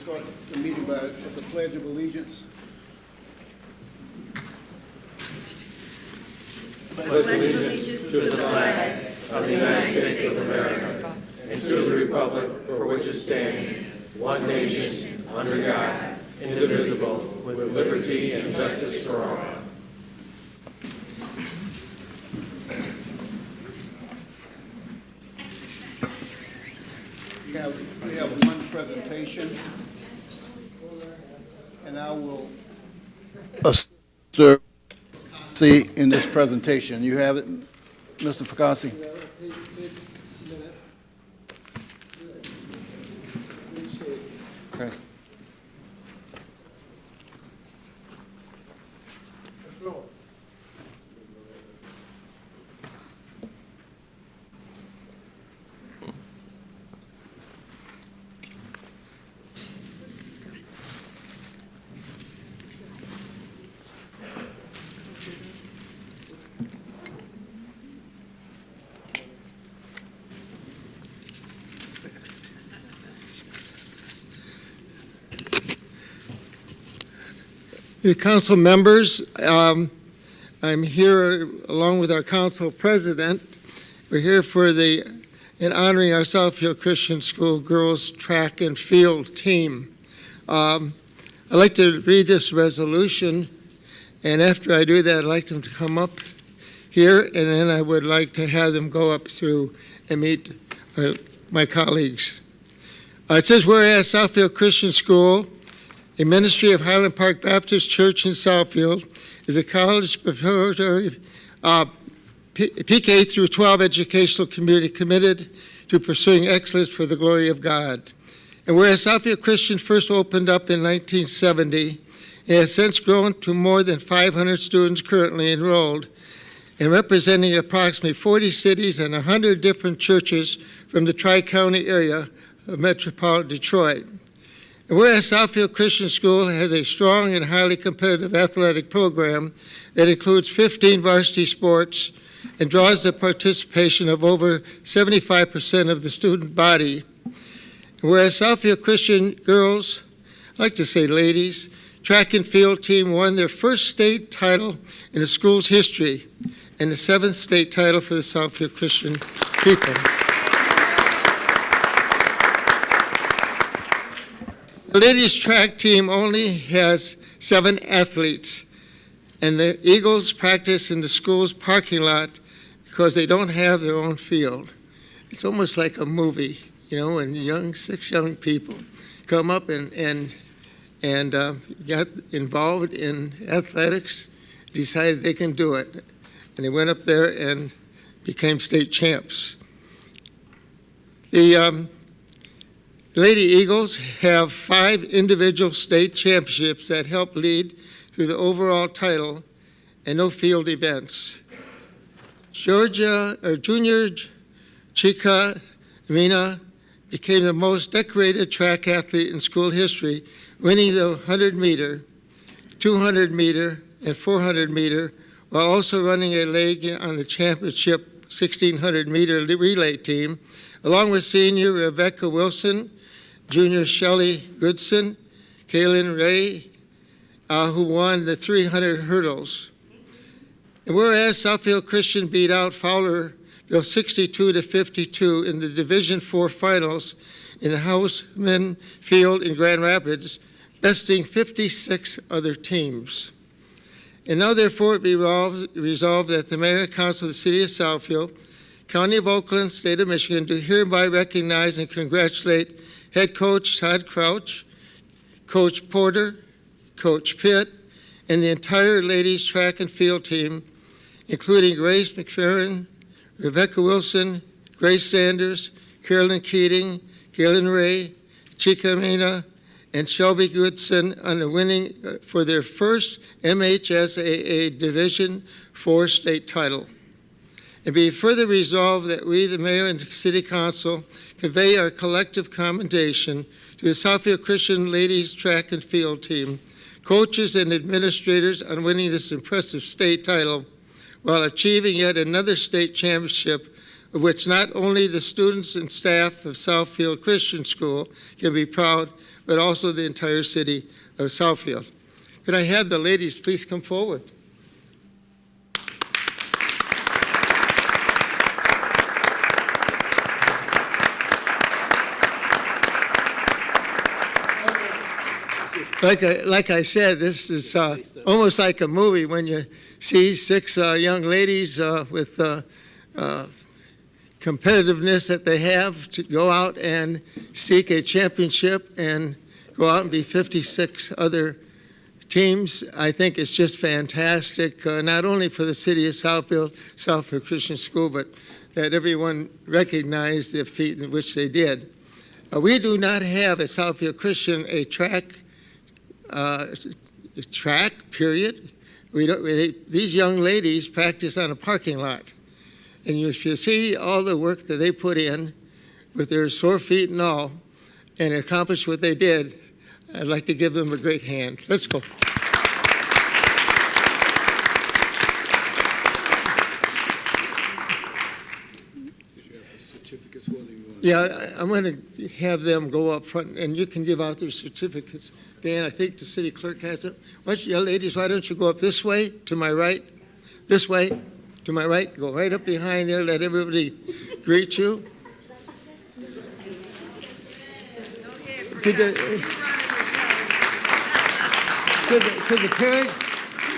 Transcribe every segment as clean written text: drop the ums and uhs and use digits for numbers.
start the meeting with the Pledge of Allegiance. Pledge allegiance to the flag of the United States of America and to the republic for which it stands, one nation, under God, indivisible, with liberty and justice for all. We have one presentation, and I will see in this presentation. You have it, Mr. Fakasi. Okay. The council members, I'm here along with our council president. We're here in honoring our Southfield Christian School girls track and field team. I'd like to read this resolution, and after I do that, I'd like them to come up here, and then I would like to have them go up through and meet my colleagues. It says, whereas Southfield Christian School, a ministry of Highland Park Baptist Church in Southfield, is a college preparatory PK through 12 educational community committed to pursuing excellence for the glory of God. And whereas Southfield Christian first opened up in 1970, it has since grown to more than 500 students currently enrolled and representing approximately 40 cities and 100 different churches from the Tri-County area of metropolitan Detroit. And whereas Southfield Christian School has a strong and highly competitive athletic program that includes 15 varsity sports and draws the participation of over 75% of the student body. And whereas Southfield Christian girls, I like to say ladies, track and field team won their first state title in the school's history and the 7th state title for the Southfield Christian people. The ladies track team only has 7 athletes, and the Eagles practice in the school's parking lot because they don't have their own field. It's almost like a movie, when 6 young people come up and got involved in athletics, decided they can do it, and they went up there and became state champs. The Lady Eagles have 5 individual state championships that help lead to the overall title and no field events. Junior Chica Mina became the most decorated track athlete in school history, winning the 100-meter, 200-meter, and 400-meter, while also running a leg on the championship 1,600-meter relay team, along with senior Rebecca Wilson, junior Shelley Goodson, Kaylin Ray, who won the 300 hurdles. And whereas Southfield Christian beat out Fowlerville 62-52 in the Division IV finals in the Houseman Field in Grand Rapids, besting 56 other teams. And now therefore it be resolved that the Mayor and Council of the City of Southfield, County of Oakland, State of Michigan, do hereby recognize and congratulate Head Coach Todd Crouch, Coach Porter, Coach Pitt, and the entire ladies track and field team, including Grace McFerrin, Rebecca Wilson, Grace Sanders, Carolyn Keating, Kaylin Ray, Chica Mena, and Shelby Goodson on the winning for their first MHSAA Division IV state title. And be further resolved that we, the Mayor and City Council, convey our collective commendation to the Southfield Christian Ladies Track and Field Team, coaches and administrators on winning this impressive state title while achieving yet another state championship of which not only the students and staff of Southfield Christian School can be proud, but also the entire city of Southfield. Could I have the ladies please come forward? Like I said, this is almost like a movie when you see 6 young ladies with competitiveness that they have to go out and seek a championship and go out and be 56 other teams. I think it's just fantastic, not only for the city of Southfield Christian School, but that everyone recognized the feat in which they did. We do not have at Southfield Christian a track period. These young ladies practice on a parking lot. And if you see all the work that they put in with their sore feet and all, and accomplish what they did, I'd like to give them a great hand. Let's go. Yeah, I'm going to have them go up front, and you can give out their certificates. Dan, I think the city clerk has it. Why don't you, ladies, why don't you go up this way, to my right? This way, to my right. Go right up behind there. Let everybody greet you. Could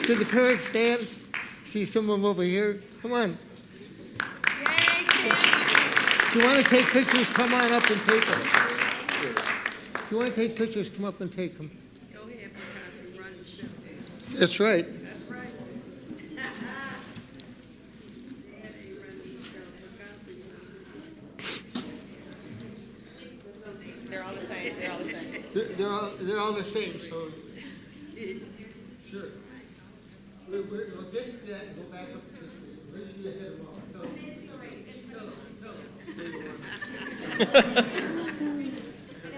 the parents stand? See some of them over here? Come on. If you want to take pictures, come on up and take them. If you want to take pictures, come up and take them. Go ahead, because you run the show. That's right. That's right. They're all the same. They're all the same. They're all the same, so. Sure. We'll get to that and go back up to this way. We're going to ahead of them all.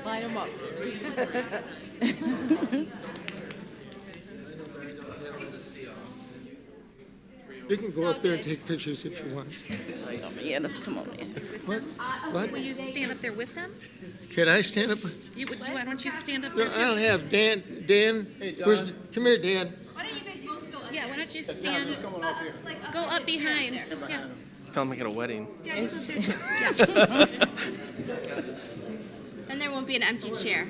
Line them up. You can go up there and take pictures if you want. Yeah, let's come on in. What? Will you stand up there with them? Can I stand up? Why don't you stand up there I'll too? have Dan, come here, Dan. Why don't you guys both go up? Yeah, why don't you stand, go up behind, yeah. Sounds like at a wedding. And there won't be an empty chair.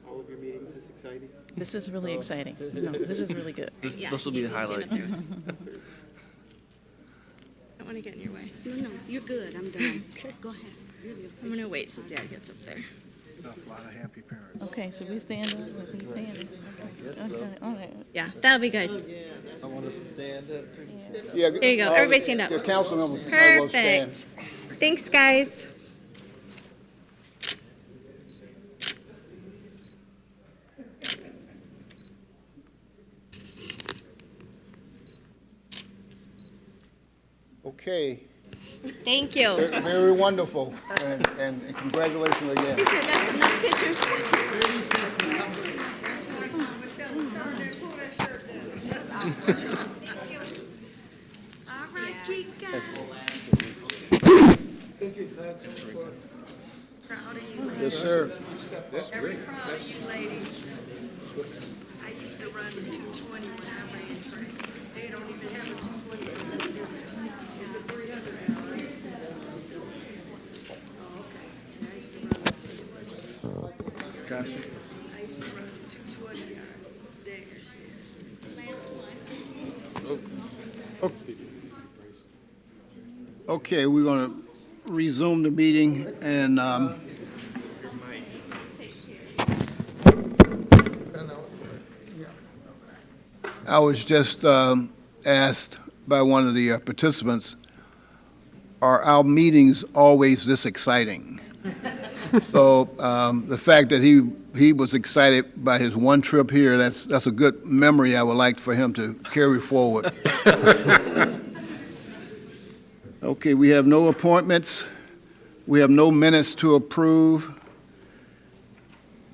All of your meetings is exciting? This is really exciting. No, this is really good. This will be the highlight. I don't want to get in your way. No, you're good. I'm done. Go ahead. I'm going to wait till Dad gets up there. A lot of happy parents. Okay, so we stand up. Let's keep standing. Okay, all right. Yeah, that'll be good. I want us to stand up. Yeah, There you go. Everybody stand up. The council members might well stand. Perfect. Thanks, guys. Okay, Thank you. very wonderful, and congratulations again. He said that's enough pictures. All right, keep going. Proud of you. Yes, sir. Very proud of you, ladies. I used to run the 220 when I ran track. They don't even have a 220. It's a 300 now, right? Oh, okay. And I used to run the 220. Gotcha. I used to run the 220 yard daggers. Last one. Okay, we're going to resume the meeting, and I was just asked by one of the participants, are our meetings always this exciting? So the fact that he was excited by his one trip here, that's a good memory I would like for him to carry forward. Okay, we have no appointments. We have no minutes to approve.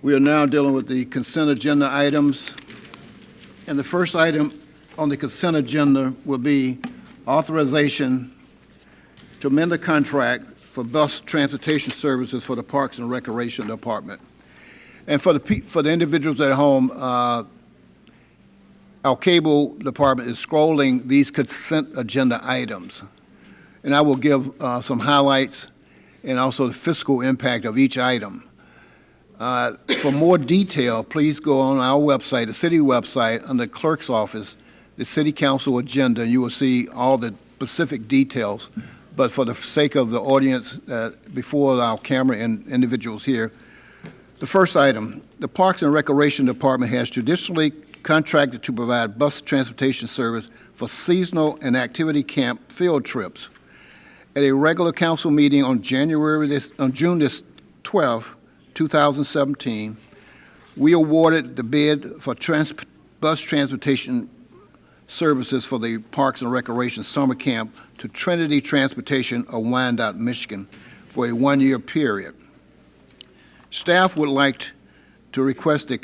We are now dealing with the consent agenda items. And the first item on the consent agenda will be authorization to amend the contract for bus transportation services for the Parks and Recreation Department. And for the individuals at home, our cable department is scrolling these consent agenda items. And I will give some highlights and also the fiscal impact of each item. For more detail, please go on our website, the city website, under clerk's office, the city council agenda, and you will see all the specific details. But for the sake of the audience, before our camera and individuals here, the first item, the Parks and Recreation Department has traditionally contracted to provide bus transportation service for seasonal and activity camp field trips. At a regular council meeting on June 12th, 2017, we awarded the bid for bus transportation services for the Parks and Recreation Summer Camp to Trinity Transportation of Wyandotte, Michigan, for a one-year period. Staff would like to request that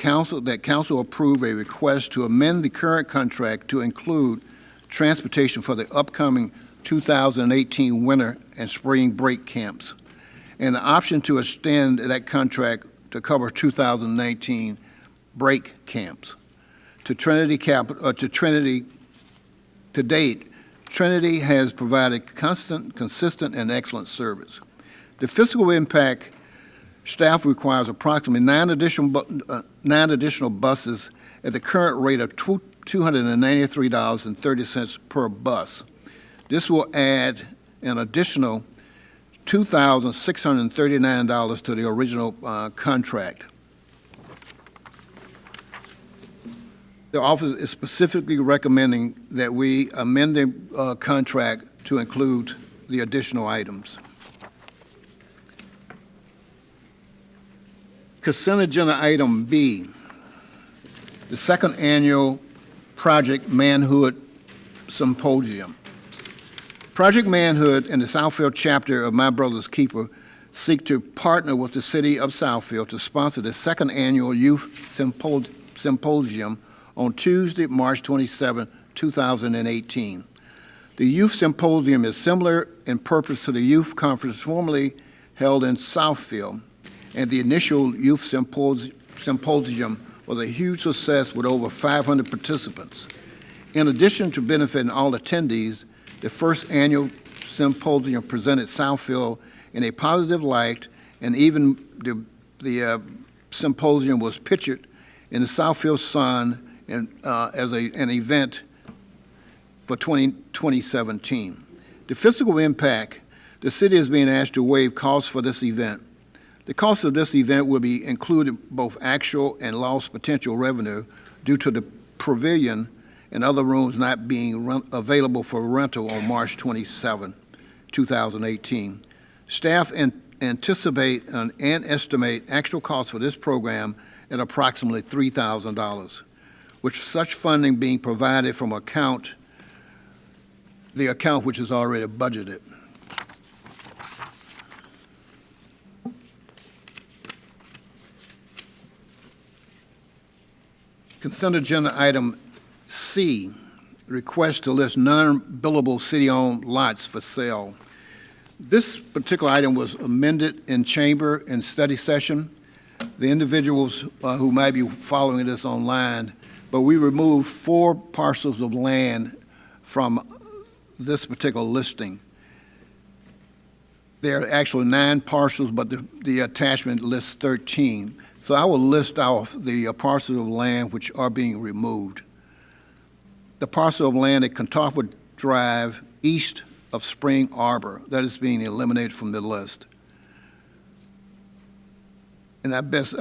council approve a request to amend the current contract to include transportation for the upcoming 2018 winter and spring break camps, and the option to extend that contract to cover 2019 break camps. To date, Trinity has provided consistent, and excellent service. The fiscal impact, staff requires approximately 9 additional buses at the current rate of $293.30 per bus. This will add an additional $2,639 to the original contract. The office is specifically recommending that we amend the contract to include the additional items. Consent agenda item B, the second annual Project Manhood Symposium. Project Manhood and the Southfield chapter of My Brother's Keeper seek to partner with the city of Southfield to sponsor the second annual Youth Symposium on Tuesday, March 27, 2018. The Youth Symposium is similar in purpose to the Youth Conference formerly held in Southfield, and the initial Youth Symposium was a huge success with over 500 participants. In addition to benefiting all attendees, the first annual symposium presented Southfield in a positive light, and even the symposium was pictured in the Southfield Sun as an event for 2017. The fiscal impact, the city is being asked to waive costs for this event. The cost of this event will be included both actual and lost potential revenue due to the pavilion and other rooms not being available for rental on March 27, 2018. Staff anticipate and estimate actual costs for this program at approximately $3,000, with such funding being provided from the account which is already budgeted. Consent agenda item C, request to list non-billable city-owned lots for sale. This particular item was amended in chamber in study session. The individuals who might be following this online, but we removed 4 parcels of land from this particular listing. There are actually 9 parcels, but the attachment lists 13. So I will list out the parcels of land which are being removed. The parcel of land at Catawba Drive east of Spring Arbor, that is being eliminated from the list. And I best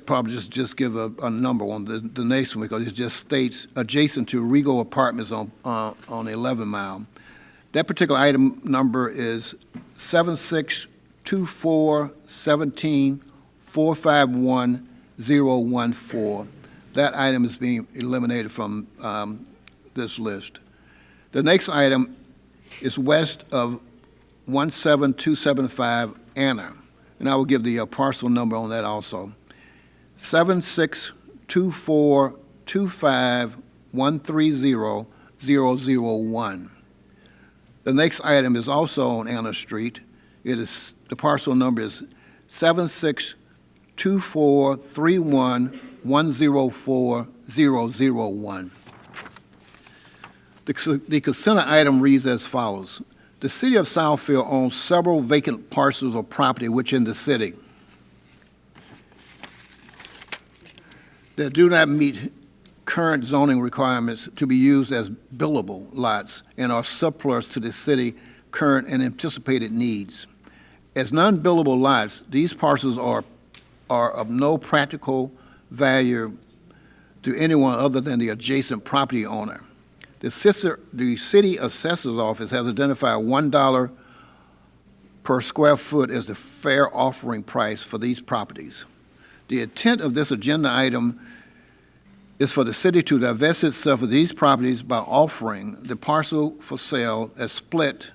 probably just give a number on the next one, because it just states adjacent to Regal Apartments on 11 Mile. That particular item number is 762417451014. That item is being eliminated from this list. The next item is west of 17275 Anna, and I will give the parcel number on that also. 762425130001. The next item is also on Anna Street. The parcel number is 762431104001. The consent item reads as follows. The city of Southfield owns several vacant parcels of property within the city that do not meet current zoning requirements to be used as billable lots and are surplus to the city current and anticipated needs. As non-billable lots, these parcels are of no practical value to anyone other than the adjacent property owner. The city assessor's office has identified $1 per square foot as the fair offering price for these properties. The intent of this agenda item is for the city to divest itself of these properties by offering the parcel for sale as split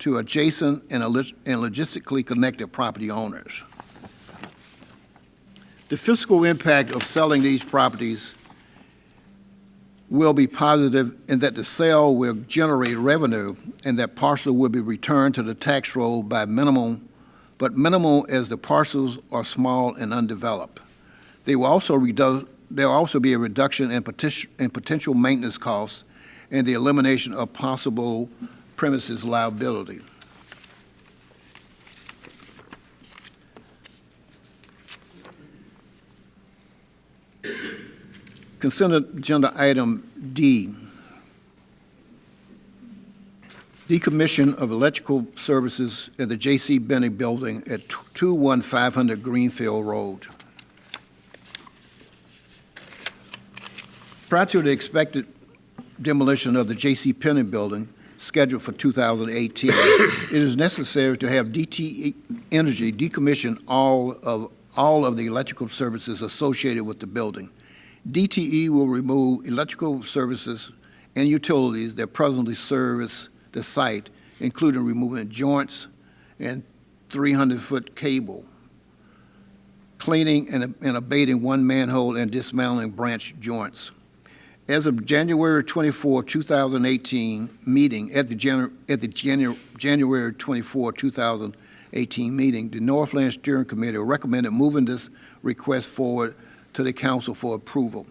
to adjacent and logistically connected property owners. The fiscal impact of selling these properties will be positive in that the sale will generate revenue and that parcel will be returned to the tax roll by minimal as the parcels are small and undeveloped. There will also be a reduction in potential maintenance costs and the elimination of possible premises liability. Consent agenda item D, decommission of electrical services at the J.C. Benny Building at 21500 Greenfield Road. Prior to the expected demolition of the J.C. Penney Building, scheduled for 2018, it is necessary to have DTE Energy decommission all of the electrical services associated with the building. DTE will remove electrical services and utilities that presently service the site, including removing joints and 300-foot cable, cleaning and abating one manhole and dismantling branch joints. As of January 24, 2018 meeting, at the January 24, 2018 meeting, the Northland Steering Committee recommended moving this request forward to the council for approval.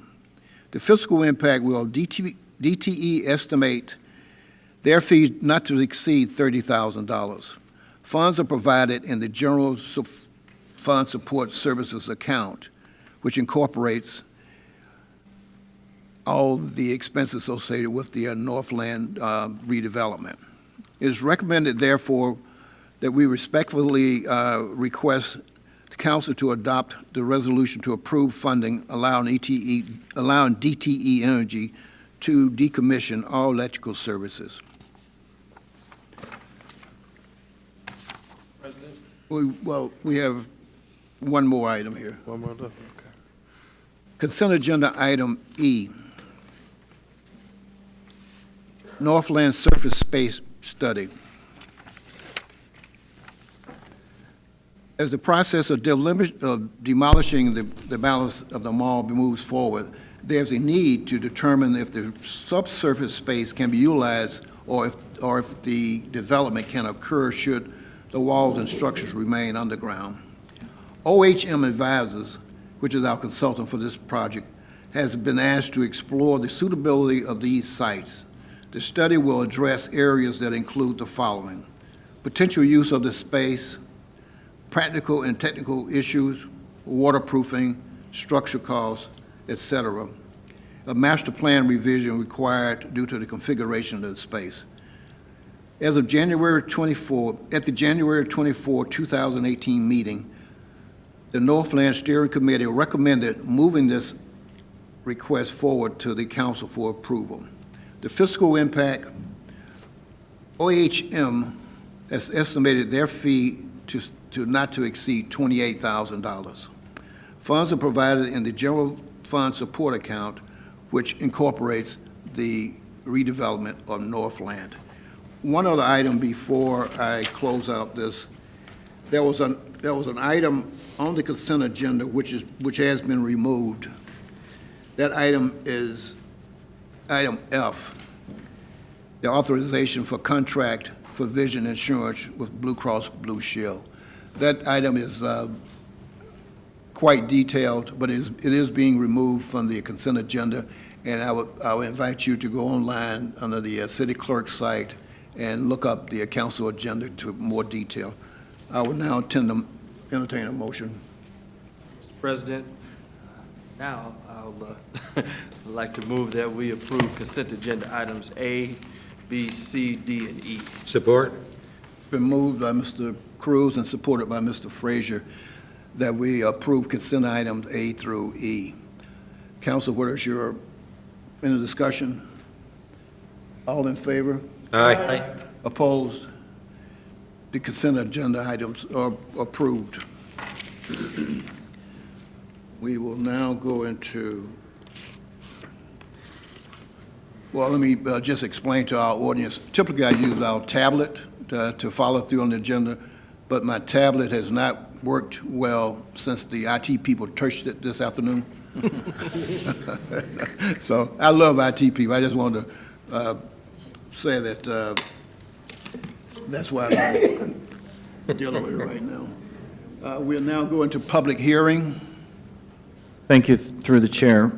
The fiscal impact will DTE estimate their fees not to exceed $30,000. Funds are provided in the General Fund Support Services account, which incorporates all the expenses associated with the Northland redevelopment. It is recommended, therefore, that we respectfully request the council to adopt the resolution to approve funding allowing DTE Energy to decommission all electrical services. We have one more item here. One more look. Okay. Consent agenda item E, Northland Surface Space Study. As the process of demolishing the balance of the mall moves forward, there's a need to determine if the subsurface space can be utilized or if the development can occur should the walls and structures remain underground. OHM Advisors, which is our consultant for this project, has been asked to explore the suitability of these sites. The study will address areas that include the following: potential use of the space, practical and technical issues, waterproofing, structure costs, etc. A master plan revision required due to the configuration of the space. As of January 24, at the January 24, 2018 meeting, the Northland Steering Committee recommended moving this request forward to the council for approval. The fiscal impact, OHM has estimated their fee to not to exceed $28,000. Funds are provided in the General Fund Support account, which incorporates the redevelopment of Northland. One other item before I close out this, There was an item on the consent agenda which has been removed. That item is item F, the authorization for contract for vision insurance with Blue Cross Blue Shield. That item is quite detailed, but it is being removed from the consent agenda, and I would invite you to go online under the city clerk's site and look up the council agenda to more detail. I will now entertain a motion. Mr. President, now I'll like to move that we approve consent agenda items A, B, C, D, and E. Support. It's been moved by Mr. Cruz and supported by Mr. Frazier that we approve consent items A through E. Council, what is your, any discussion? All in favor? Aye. Opposed? The consent agenda items are approved. We will now go into, well, let me just explain to our audience. Typically, I use our tablet to follow through on the agenda, but my tablet has not worked well since the IT people touched it this afternoon. So I love IT people. I just wanted to say that that's why I'm dealing with it right now. We'll now go into public hearing. Thank you, through the chair.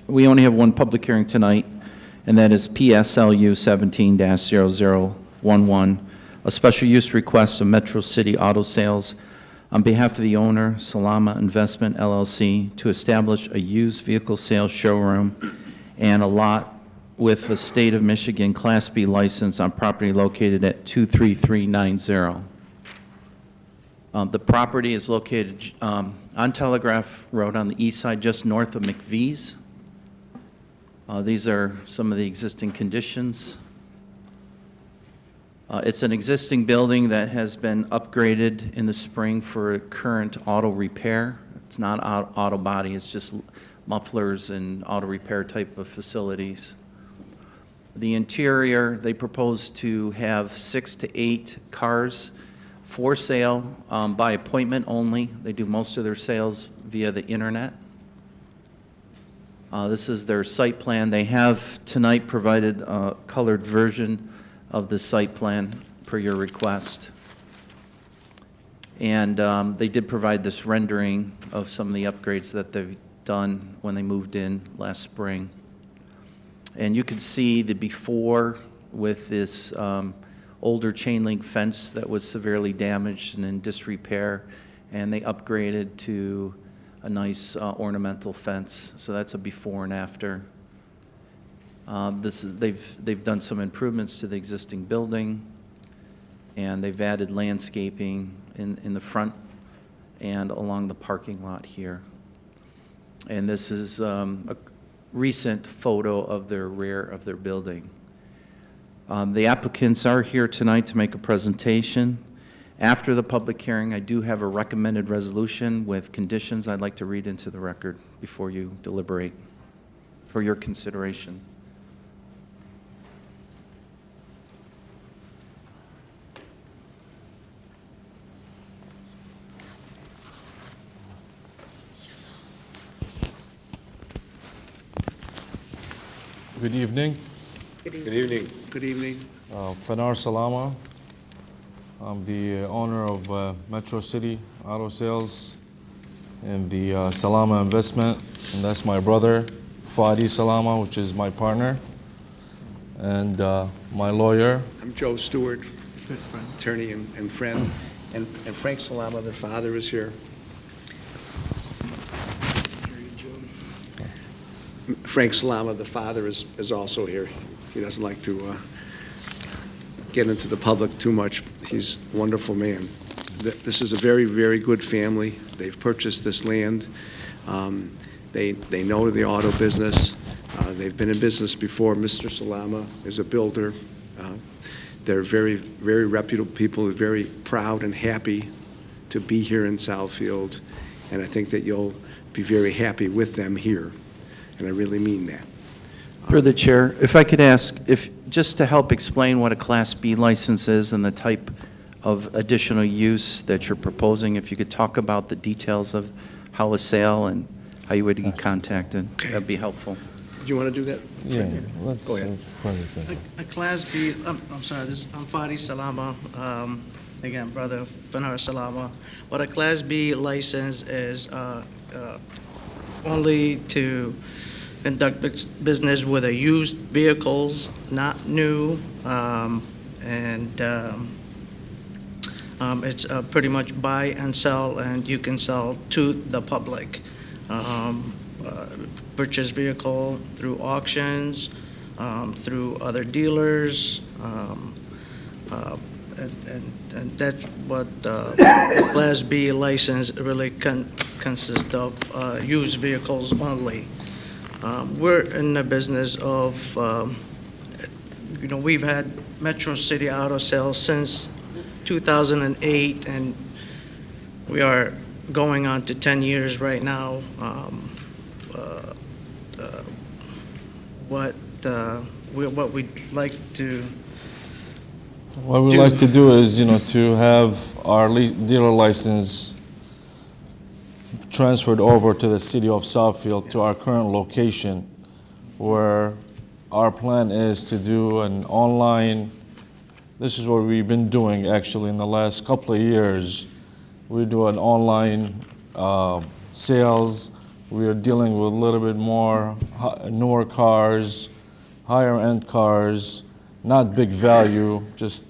We only have one public hearing tonight, and that is PSLU 17-0011, a special use request of Metro City Auto Sales on behalf of the owner, Salama Investment LLC, to establish a used vehicle sales showroom and a lot with a State of Michigan Class B license on property located at 23390. The property is located on Telegraph Road on the east side, just north of McVee's. These are some of the existing conditions. It's an existing building that has been upgraded in the spring for current auto repair. It's not auto body, it's just mufflers and auto repair type of facilities. The interior, they propose to have 6 to 8 cars for sale by appointment only. They do most of their sales via the internet. This is their site plan. They have tonight provided a colored version of the site plan per your request. And they did provide this rendering of some of the upgrades that they've done when they moved in last spring. And you can see the before with this older chain link fence that was severely damaged and in disrepair, and they upgraded to a nice ornamental fence. So that's a before and after. They've done some improvements to the existing building, and they've added landscaping in the front and along the parking lot here. And this is a recent photo of their rear of their building. The applicants are here tonight to make a presentation. After the public hearing, I do have a recommended resolution with conditions I'd like to read into the record before you deliberate for your consideration. Good evening. Good evening. Good evening. Fanar Salama. I'm the owner of Metro City Auto Sales and the Salama Investment, and that's my brother, Fadi Salama, which is my partner, and my lawyer. I'm Joe Stewart, attorney and friend, and Frank Salama, their father, is here. Frank Salama, the father, is also here. He doesn't like to get into the public too much. He's a wonderful man. This is a very, very good family. They've purchased this land. They know the auto business. They've been in business before. Mr. Salama is a builder. They're very, very reputable people, very proud and happy to be here in Southfield, and I think that you'll be very happy with them here. And I really mean that. Through the chair, if I could ask, if just to help explain what a Class B license is and the type of additional use that you're proposing. If you could talk about the details of how a sale and how you would get contacted, that'd be helpful. Do you want to do that? Yeah, let's. Go ahead. A Class B, I'm sorry, I'm Fadi Salama, again, brother of Fanar Salama. But a Class B license is only to conduct business with a used vehicles, not new, it's pretty much buy and sell, and you can sell to the public. Purchase vehicle through auctions, through other dealers, and that's what Class B license really consists of, used vehicles only. We're in the business of, we've had Metro City Auto Sales since 2008, and we are going on to 10 years right now. What we'd like to What we like to do is, to have our dealer license transferred over to the city of Southfield, to our current location, where our plan is to do an online, this is what we've been doing actually in the last couple of years. We do an online sales. We are dealing with a little bit more newer cars, higher end cars, not big value, just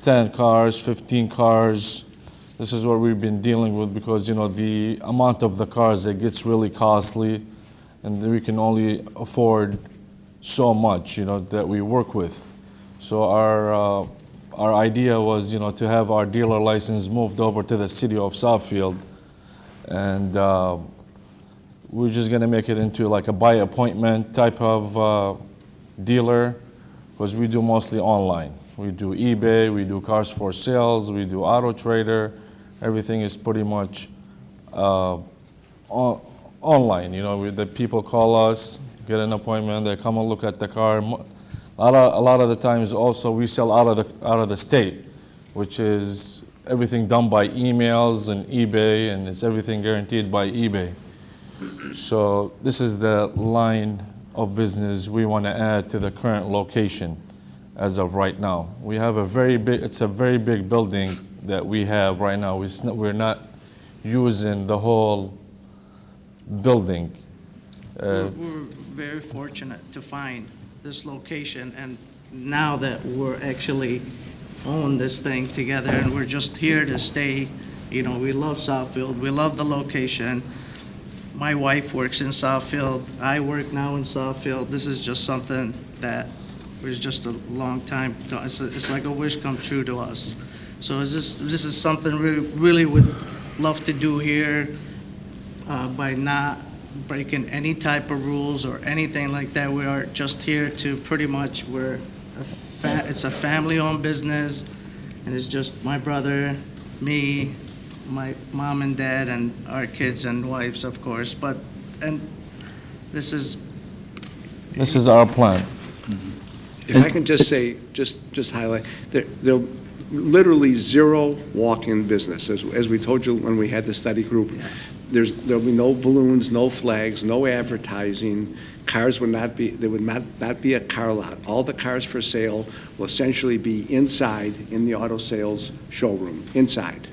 10 cars, 15 cars. This is what we've been dealing with because, the amount of the cars, it gets really costly, and we can only afford so much, that we work with. So our idea was, to have our dealer license moved over to the city of Southfield, and we're just gonna make it into like a by appointment type of dealer, because we do mostly online. We do eBay, we do cars for sales, we do Auto Trader. Everything is pretty much online. The people call us, get an appointment, they come and look at the car. A lot of the times also we sell out of the state, which is everything done by emails and eBay, and it's everything guaranteed by eBay. So this is the line of business we want to add to the current location as of right now. We have it's a very big building that we have right now. We're not using the whole building. We're very fortunate to find this location, and now that we're actually own this thing together and we're just here to stay, we love Southfield, we love the location. My wife works in Southfield, I work now in Southfield. This is just something that was just a long time, it's like a wish come true to us. So this is something we really would love to do here by not breaking any type of rules or anything like that. We are just here to pretty much, it's a family-owned business, and it's just my brother, me, my mom and dad, and our kids and wives, of course. This is our plan. If I can just say, just highlight, there literally zero walk-in business. As we told you when we had the study group, there'll be no balloons, no flags, no advertising. Cars would not be, there would not be a car lot. All the cars for sale will essentially be inside in the auto sales showroom, inside.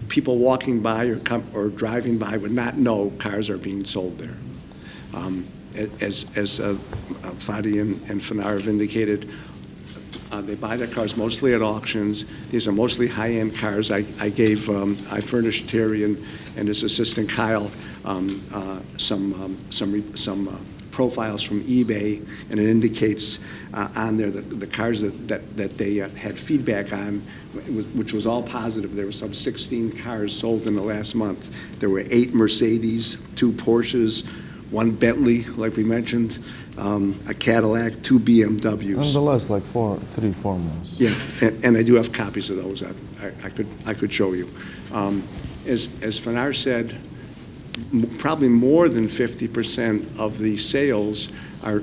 People walking by or driving by would not know cars are being sold there. As Fadi and Fanar have indicated, they buy their cars mostly at auctions. These are mostly high-end cars. I furnished Terry and his assistant Kyle some profiles from eBay, and it indicates on there the cars that they had feedback on, which was all positive. There were some 16 cars sold in the last month. There were 8 Mercedes, 2 Porsches, 1 Bentley, like we mentioned, a Cadillac, 2 BMWs. Nonetheless, like 3-4 months. Yeah, and I do have copies of those. I could show you. As Fanar said, probably more than 50% of the sales are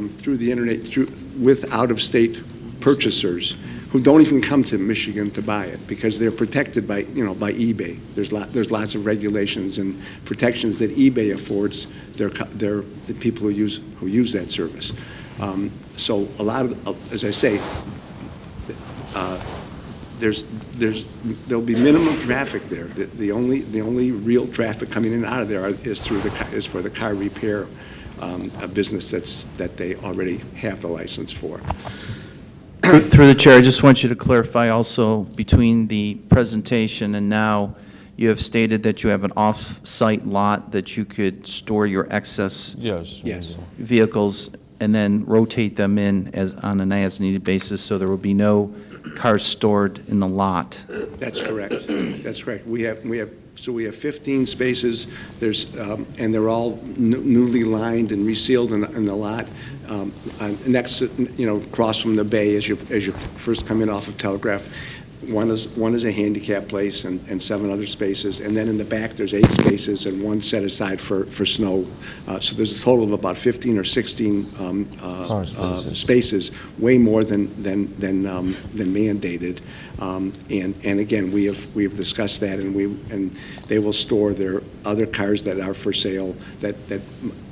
through the internet, with out-of-state purchasers who don't even come to Michigan to buy it because they're protected by, by eBay. There's lots of regulations and protections that eBay affords the people who use that service. So a lot of, as I say, there'll be minimum traffic there. The only real traffic coming in and out of there is for the car repair a business that they already have the license for. Through the chair, I just want you to clarify also, between the presentation and now, you have stated that you have an off-site lot that you could store your excess Yes. vehicles and then rotate them in on an as-needed basis, so there will be no cars stored in the lot. That's correct. That's correct. We have 15 spaces. And they're all newly lined and resealed in the lot. Next, across from the bay as you first come in off of Telegraph. One is a handicap place and 7 other spaces, and then in the back there's 8 spaces and 1 set aside for snow. So there's a total of about 15 or 16 spaces, way more than mandated. And again, we have discussed that, and they will store their other cars that are for sale that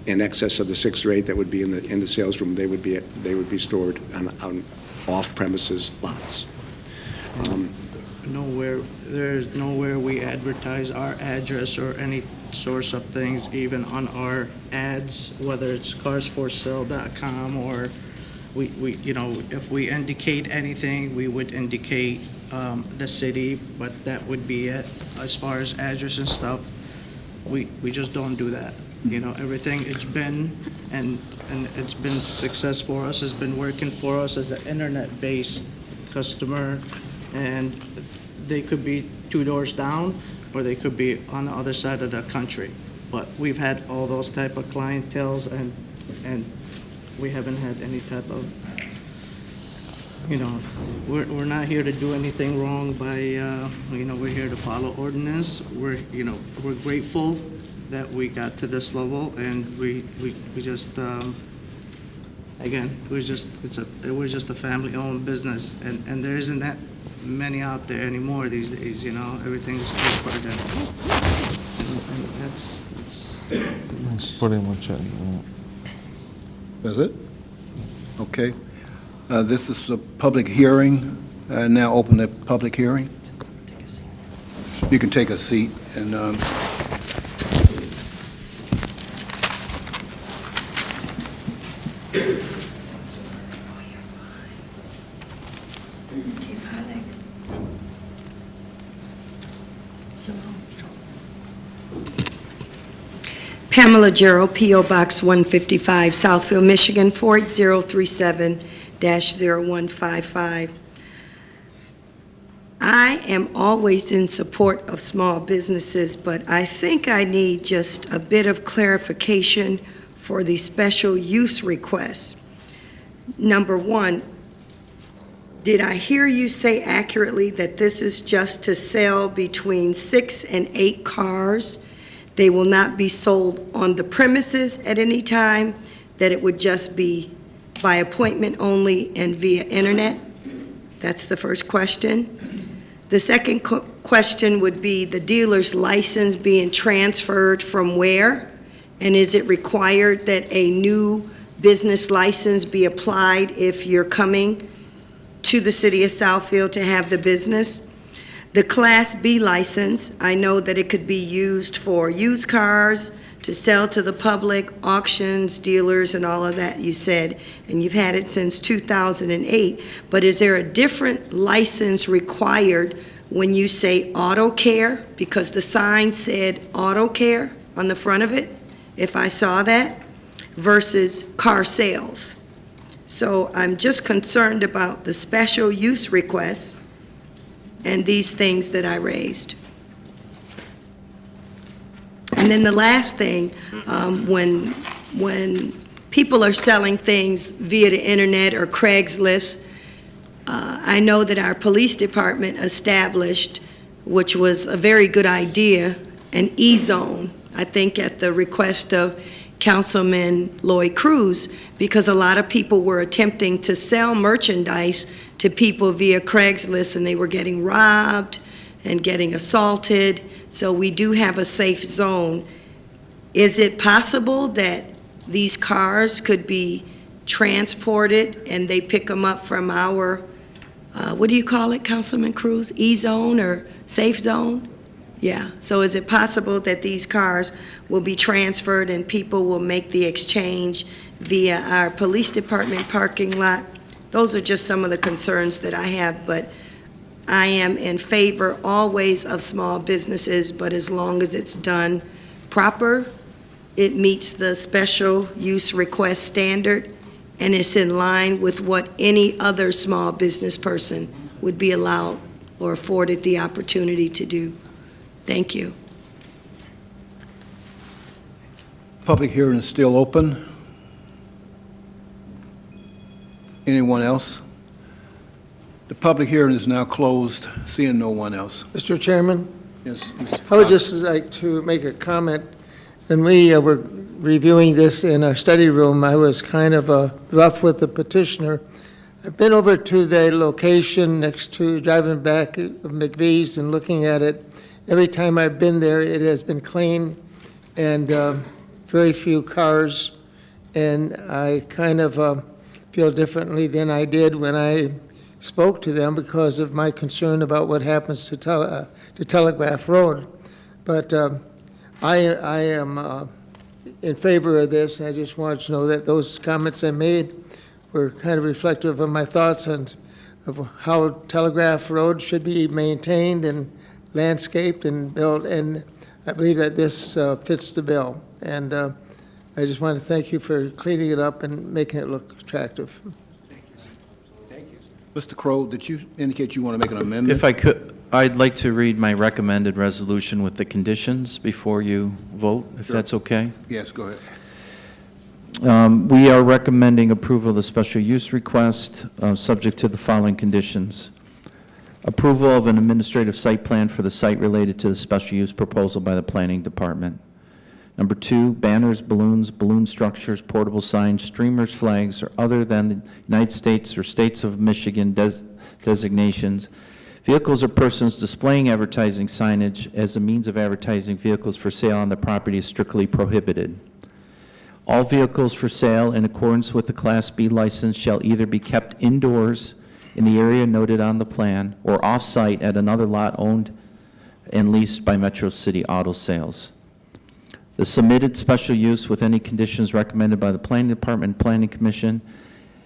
in excess of the 6 or 8 that would be in the sales room. They would be stored on off-premises lots. There's nowhere we advertise our address or any source of things, even on our ads, whether it's carsforsale.com or if we indicate anything, we would indicate the city, but that would be it. As far as address and stuff, we just don't do that. Everything it's been, and it's been success for us, has been working for us as an internet-based customer, and they could be 2 doors down, or they could be on the other side of the country. But we've had all those type of clienteles, and we haven't had any type of, we're not here to do anything wrong by, we're here to follow ordinance. We're grateful that we got to this level, and we just, again, we're just a family-owned business, and there isn't that many out there anymore these days. Everything's cheaper than, and That's pretty much it. That's it? Okay. This is a public hearing. Now open the public hearing. You can take a seat and Pamela Gerald, P.O. Box 155, Southfield, Michigan, 48037-0155. I am always in support of small businesses, but I think I need just a bit of clarification for the special use request. Number 1, did I hear you say accurately that this is just to sell between 6 and 8 cars? They will not be sold on the premises at any time, that it would just be by appointment only and via internet? That's the first question. The second question would be the dealer's license being transferred from where? And is it required that a new business license be applied if you're coming to the city of Southfield to have the business? The Class B license, I know that it could be used for used cars, to sell to the public, auctions, dealers, and all of that, you said, and you've had it since 2008. But is there a different license required when you say auto care? Because the sign said auto care on the front of it, if I saw that, versus car sales. So I'm just concerned about the special use requests and these things that I raised. And then the last thing, when people are selling things via the internet or Craigslist, I know that our police department established, which was a very good idea, an E-zone, I think at the request of Councilman Lloyd Cruz, because a lot of people were attempting to sell merchandise to people via Craigslist, and they were getting robbed and getting assaulted. So we do have a safe zone. Is it possible that these cars could be transported and they pick them up from our, what do you call it, Councilman Cruz? E-zone or safe zone? Yeah, so is it possible that these cars will be transferred and people will make the exchange via our police department parking lot? Those are just some of the concerns that I have, but I am in favor always of small businesses, but as long as it's done proper, it meets the special use request standard, and it's in line with what any other small business person would be allowed or afforded the opportunity to do. Thank you. Public hearing is still open. Anyone else? The public hearing is now closed, seeing no one else. Mr. Chairman, Yes, Mr. I would Fox. just like to make a comment. When we were reviewing this in our study room, I was kind of rough with the petitioner. I've been over to the location next to driving back of McVee's and looking at it. Every time I've been there, it has been clean and very few cars. And I kind of feel differently than I did when I spoke to them because of my concern about what happens to Telegraph Road. But I am in favor of this, and I just wanted to know that those comments I made were kind of reflective of my thoughts of how Telegraph Road should be maintained and landscaped and built, and I believe that this fits the bill. And I just want to thank you for cleaning it up and making it look attractive. Mr. Crowe, did you indicate you want to make an amendment? If I could, I'd like to read my recommended resolution with the conditions before you vote, if Sure. that's okay. Yes, go ahead. We are recommending approval of the special use request, subject to the following conditions. Approval of an administrative site plan for the site related to the special use proposal by the Planning Department. Number 2, banners, balloons, balloon structures, portable signs, streamers, flags, or other than the United States or states of Michigan designations, vehicles or persons displaying advertising signage as a means of advertising vehicles for sale on the property is strictly prohibited. All vehicles for sale in accordance with the Class B license shall either be kept indoors in the area noted on the plan or off-site at another lot owned and leased by Metro City Auto Sales. The submitted special use with any conditions recommended by the Planning Department and Planning Commission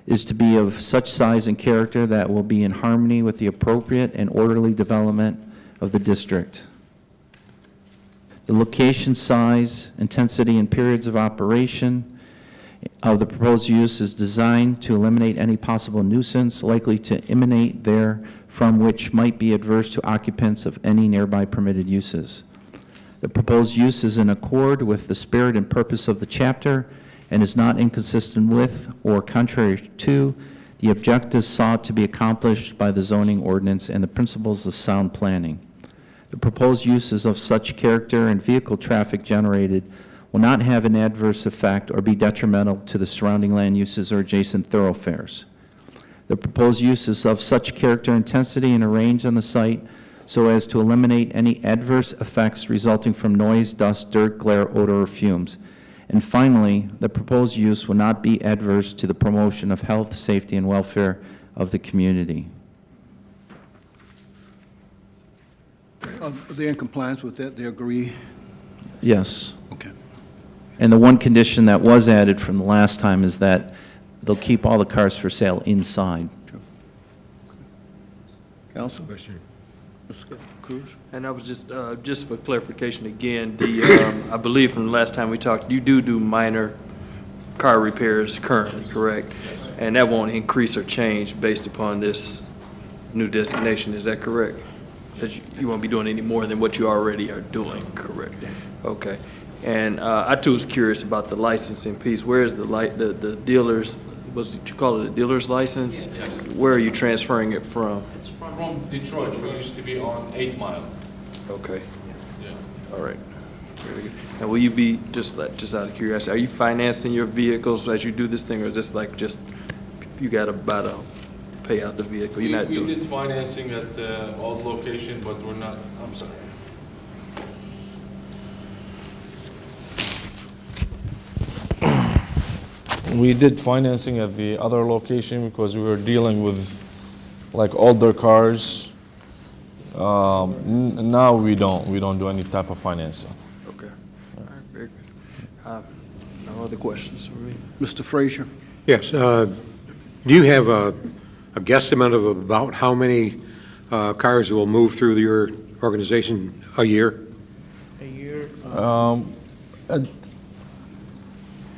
is to be of such size and character that will be in harmony with the appropriate and orderly development of the district. The location, size, intensity, and periods of operation of the proposed use is designed to eliminate any possible nuisance likely to emanate there from which might be adverse to occupants of any nearby permitted uses. The proposed use is in accord with the spirit and purpose of the chapter and is not inconsistent with or contrary to the objectives sought to be accomplished by the zoning ordinance and the principles of sound planning. The proposed uses of such character and vehicle traffic generated will not have an adverse effect or be detrimental to the surrounding land uses or adjacent thoroughfares. The proposed uses of such character, intensity, and arranged on the site so as to eliminate any adverse effects resulting from noise, dust, dirt, glare, odor, or fumes. And finally, the proposed use will not be adverse to the promotion of health, safety, and welfare of the community. Are they in compliance with that? They agree? Yes. Okay. And the one condition that was added from the last time is that they'll keep all the cars for sale inside. Council? Mr. Cruz? And I was just for clarification again, I believe from the last time we talked, you do minor car repairs currently, correct? And that won't increase or change based upon this new designation, is that correct? That you won't be doing any more than what you already are doing, correct? Okay. And I too was curious about the licensing piece. Where is the dealers, you call it a dealer's license? Where are you transferring it from? It's from Detroit. We used to be on 8 Mile. Okay. Yeah. All right. Very good. And will you be, just out of curiosity, are you financing your vehicles as you do this thing, or is this like just, you got about a pay out the vehicle. You're not We doing. did financing at the old location, but we're not, I'm sorry. We did financing at the other location because we were dealing with like older cars. Now we don't do any type of financing. Okay. All right, very good. No other questions for me? Mr. Frazier? Yes. Do you have a guesstimate of about how many cars will move through your organization a year? A year,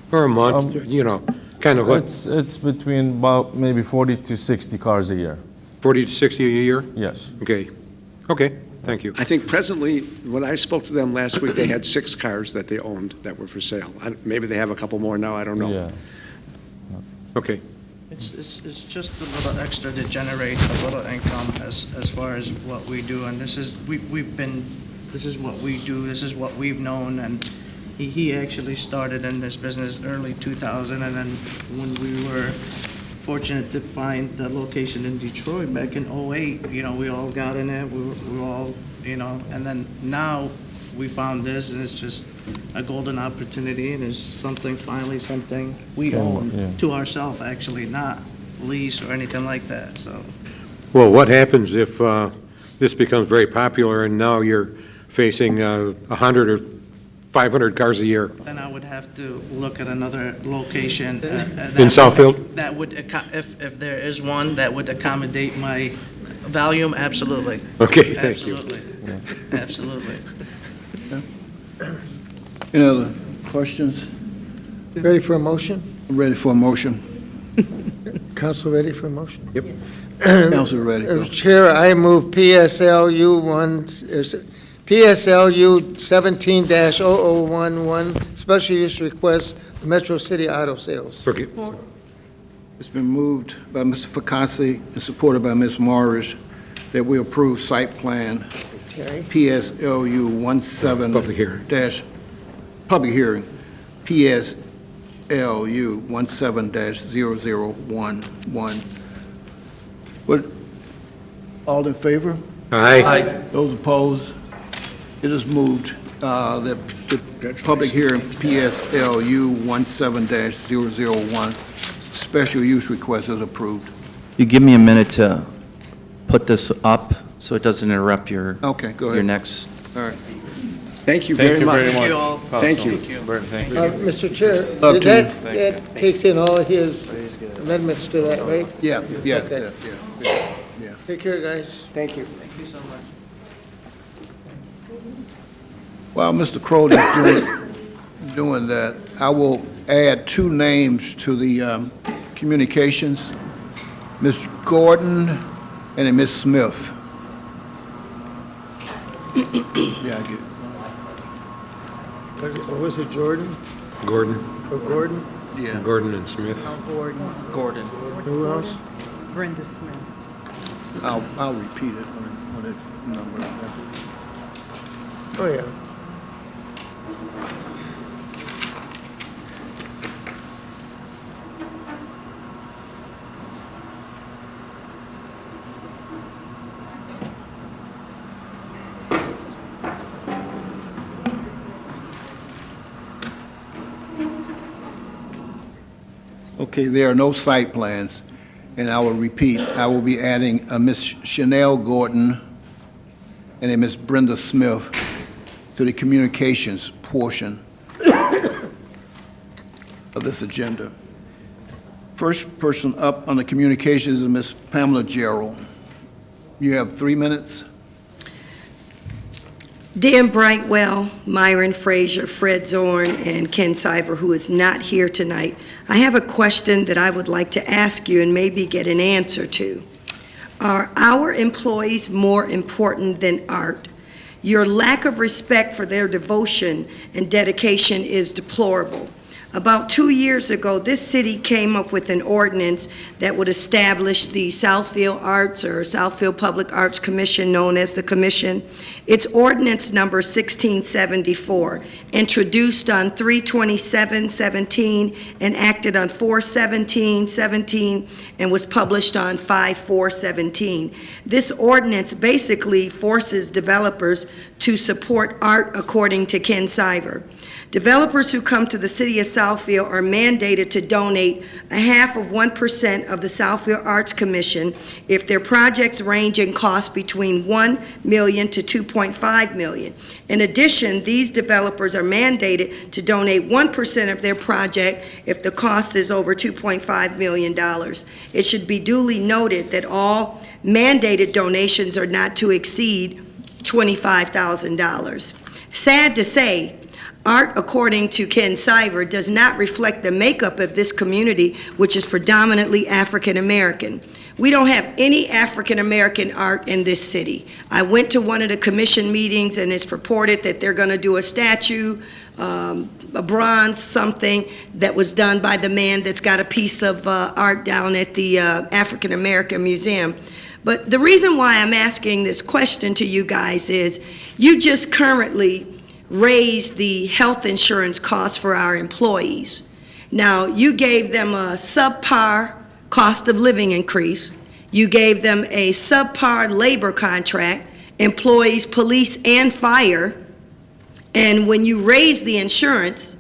Or a month, kind of what, It's between about maybe 40 to 60 cars a year. 40 to 60 a year? Yes. Okay. Okay, thank you. I think presently, when I spoke to them last week, they had 6 cars that they owned that were for sale. Maybe they have a couple more now, I don't know. Yeah. Okay. it's just a little extra to generate a little income as far as what we do, and this is what we do, this is what we've known, and he actually started in this business early 2000, and then when we were fortunate to find the location in Detroit back in '08, we all got in it, we were all, and then now we found this, and it's just a golden opportunity, and it's something we own to ourselves, actually, not lease or anything like that, so. Well, what happens if this becomes very popular and now you're facing 100 or 500 cars a year? Then I would have to look at another location. In Southfield? That would, if there is one, that would accommodate my volume, absolutely. Okay, thank you. Absolutely, absolutely. Any other questions? Ready for a motion? I'm ready for a motion. Council ready for a motion? Yep. Council ready. Go. Chair, I move PSLU 17-0011, special use request, Metro City Auto Sales. Okay. It's been moved by Mr. Fakasi and supported by Ms. Morris that we approve site plan Terry? PSLU 17 Public hearing. Public hearing, PSLU 17-0011. What, all in favor? Aye. Those opposed? It is moved that the public hearing PSLU 17-001 special use request is approved. You give me a minute to put this up so it doesn't interrupt your, Okay, go your ahead. next. All right. Thank you very much. Thank you very you much. all. Thank you. Thank you. Mr. Chair, Up to that takes in all of his amendments to that, right? Yeah, yeah, Okay. yeah. Take care, guys. Thank you. Thank you so much. While Mr. Crowley is doing that, I will add 2 names to the communications, Ms. Gordon and a Ms. Smith. Yeah, I get it. Or was it Jordan Gordon, or Gordon? Yeah. Gordon and Smith. Gordon. Who else? Brenda Smith. I'll repeat it when it number. Oh, yeah. Okay, there are no site plans, and I will repeat, I will be adding a Ms. Chanel Gordon and a Ms. Brenda Smith to the communications portion of this agenda. First person up on the communications is Ms. Pamela Gerald. You have 3 minutes. Dan Brightwell, Myron Frazier, Fred Zorn, and Ken Siver, who is not here tonight, I have a question that I would like to ask you and maybe get an answer to. Are our employees more important than art? Your lack of respect for their devotion and dedication is deplorable. About 2 years ago, this city came up with an ordinance that would establish the Southfield Arts or Southfield Public Arts Commission, known as the Commission. It's ordinance number 1674, introduced on 3/27/17 and acted on 4/17/17 and was published on 5/4/17. This ordinance basically forces developers to support art according to Ken Siver. Developers who come to the city of Southfield are mandated to donate 0.5% of the Southfield Arts Commission if their projects range in cost between $1 million to $2.5 million. In addition, these developers are mandated to donate 1% of their project if the cost is over $2.5 million. It should be duly noted that all mandated donations are not to exceed $25,000. Sad to say, art, according to Ken Siver, does not reflect the makeup of this community, which is predominantly African American. We don't have any African American art in this city. I went to one of the commission meetings, and it's purported that they're going to do a statue, a bronze something that was done by the man that's got a piece of art down at the African American Museum. But the reason why I'm asking this question to you guys is you just currently raise the health insurance costs for our employees. Now, you gave them a subpar cost of living increase. You gave them a subpar labor contract, employees, police, and fire. And when you raised the insurance,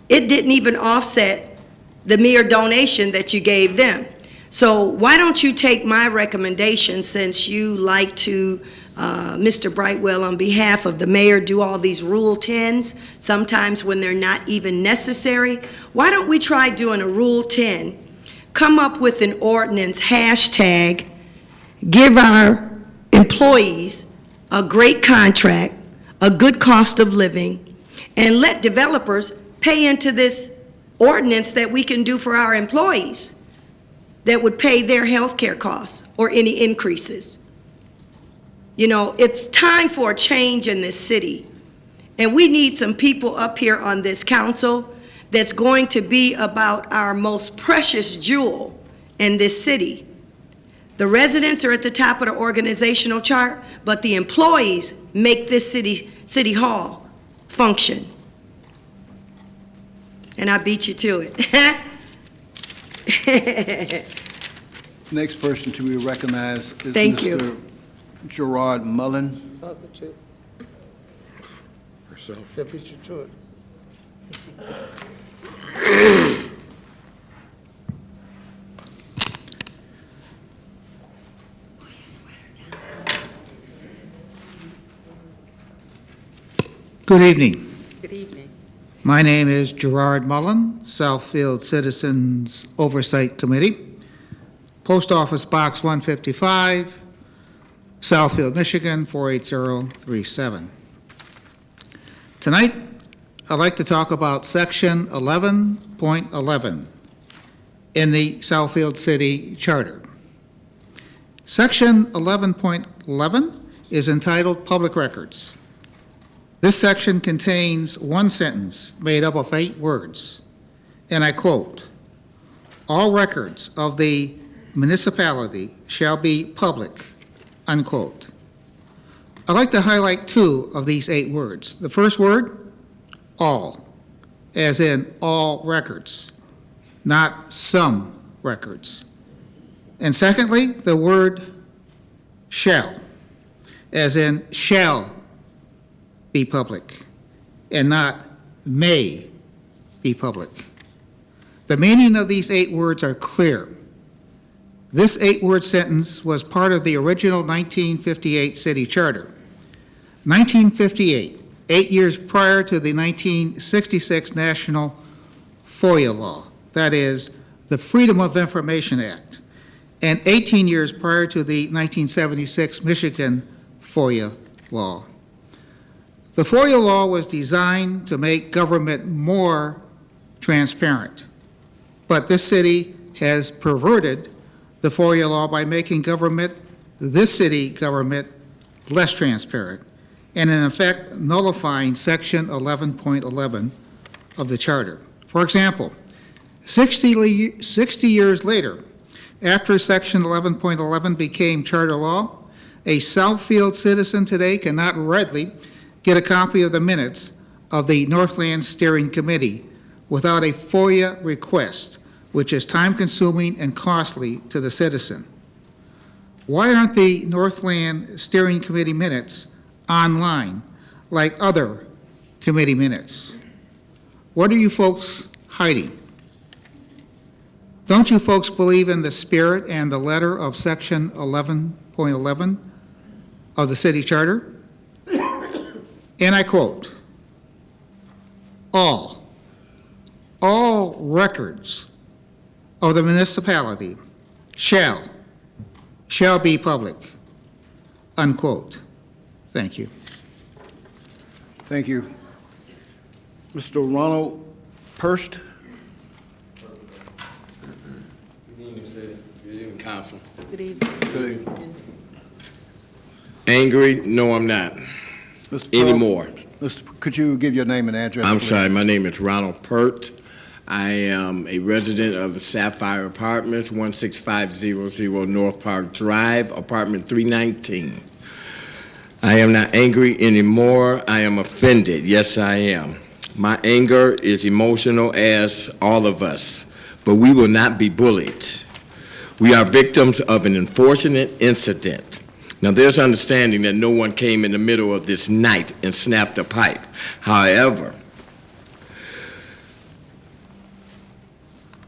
it didn't even offset the mere donation that you gave them. So why don't you take my recommendation, since you like to Mr. Brightwell, on behalf of the mayor, do all these Rule 10s, sometimes when they're not even necessary. Why don't we try doing a Rule 10, come up with an ordinance, hashtag, give our employees a great contract, a good cost of living, and let developers pay into this ordinance that we can do for our employees that would pay their health care costs or any increases. You know, it's time for a change in this city. And we need some people up here on this council that's going to be about our most precious jewel in this city. The residents are at the top of the organizational chart, but the employees make this city hall function. And I beat you to it. Next person to be recognized is Thank Mr. you. Gerard Mullen. Herself. Good evening. Good evening. My name is Gerard Mullen, Southfield Citizens Oversight Committee, Post Office Box 155, Southfield, Michigan 48037. Tonight, I'd like to talk about Section 11.11 in the Southfield City Charter. Section 11.11 is entitled Public Records. This section contains one sentence made up of 8 words, and I quote, "All records of the municipality shall be public," unquote. I'd like to highlight 2 of these 8 words. The first word, all, as in all records, not some records. And secondly, the word shall, as in shall be public, and not may be public. The meaning of these 8 words are clear. This 8-word sentence was part of the original 1958 city charter. 1958, 8 years prior to the 1966 National FOIA law, that is, the Freedom of Information Act, and 18 years prior to the 1976 Michigan FOIA law. The FOIA law was designed to make government more transparent, but this city has perverted the FOIA law by making this city government, less transparent, and in effect nullifying Section 11.11 of the Charter. For example, 60 years later, after Section 11.11 became charter law, a Southfield citizen today cannot readily get a copy of the minutes of the Northland Steering Committee without a FOIA request, which is time-consuming and costly to the citizen. Why aren't the Northland Steering Committee minutes online like other committee minutes? What are you folks hiding? Don't you folks believe in the spirit and the letter of Section 11.11 of the city charter? And I quote, all records of the municipality shall be public, unquote. Thank you. Thank you. Mr. Ronald Purst? Good evening, City. Good evening, Council. Good evening. Good evening. Angry? No, I'm not. Mr. Anymore. Could you give your name and address? I'm please? sorry, my name is Ronald Pert. I am a resident of the Sapphire Apartments, 16500 North Park Drive, apartment 319. I am not angry anymore. I am offended. Yes, I am. My anger is emotional, as all of us, but we will not be bullied. We are victims of an unfortunate incident. Now, there's understanding that no one came in the middle of this night and snapped a pipe. However,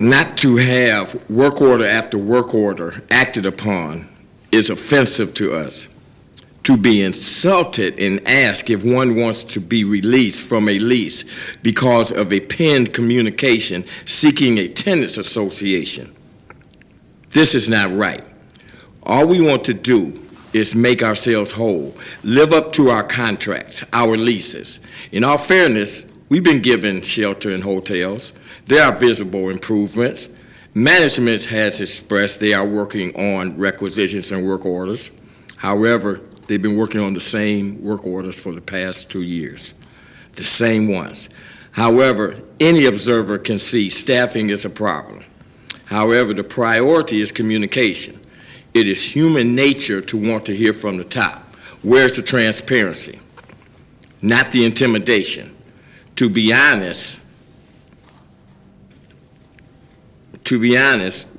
not to have work order after work order acted upon is offensive to us. To be insulted and ask if one wants to be released from a lease because of a penned communication seeking a tenants association. This is not right. All we want to do is make ourselves whole, live up to our contracts, our leases. In all fairness, we've been given shelter in hotels. There are visible improvements. Management has expressed they are working on requisitions and work orders. However, they've been working on the same work orders for the past 2 years, the same ones. However, any observer can see staffing is a problem. However, the priority is communication. It is human nature to want to hear from the top. Where's the transparency? Not the intimidation. To be honest,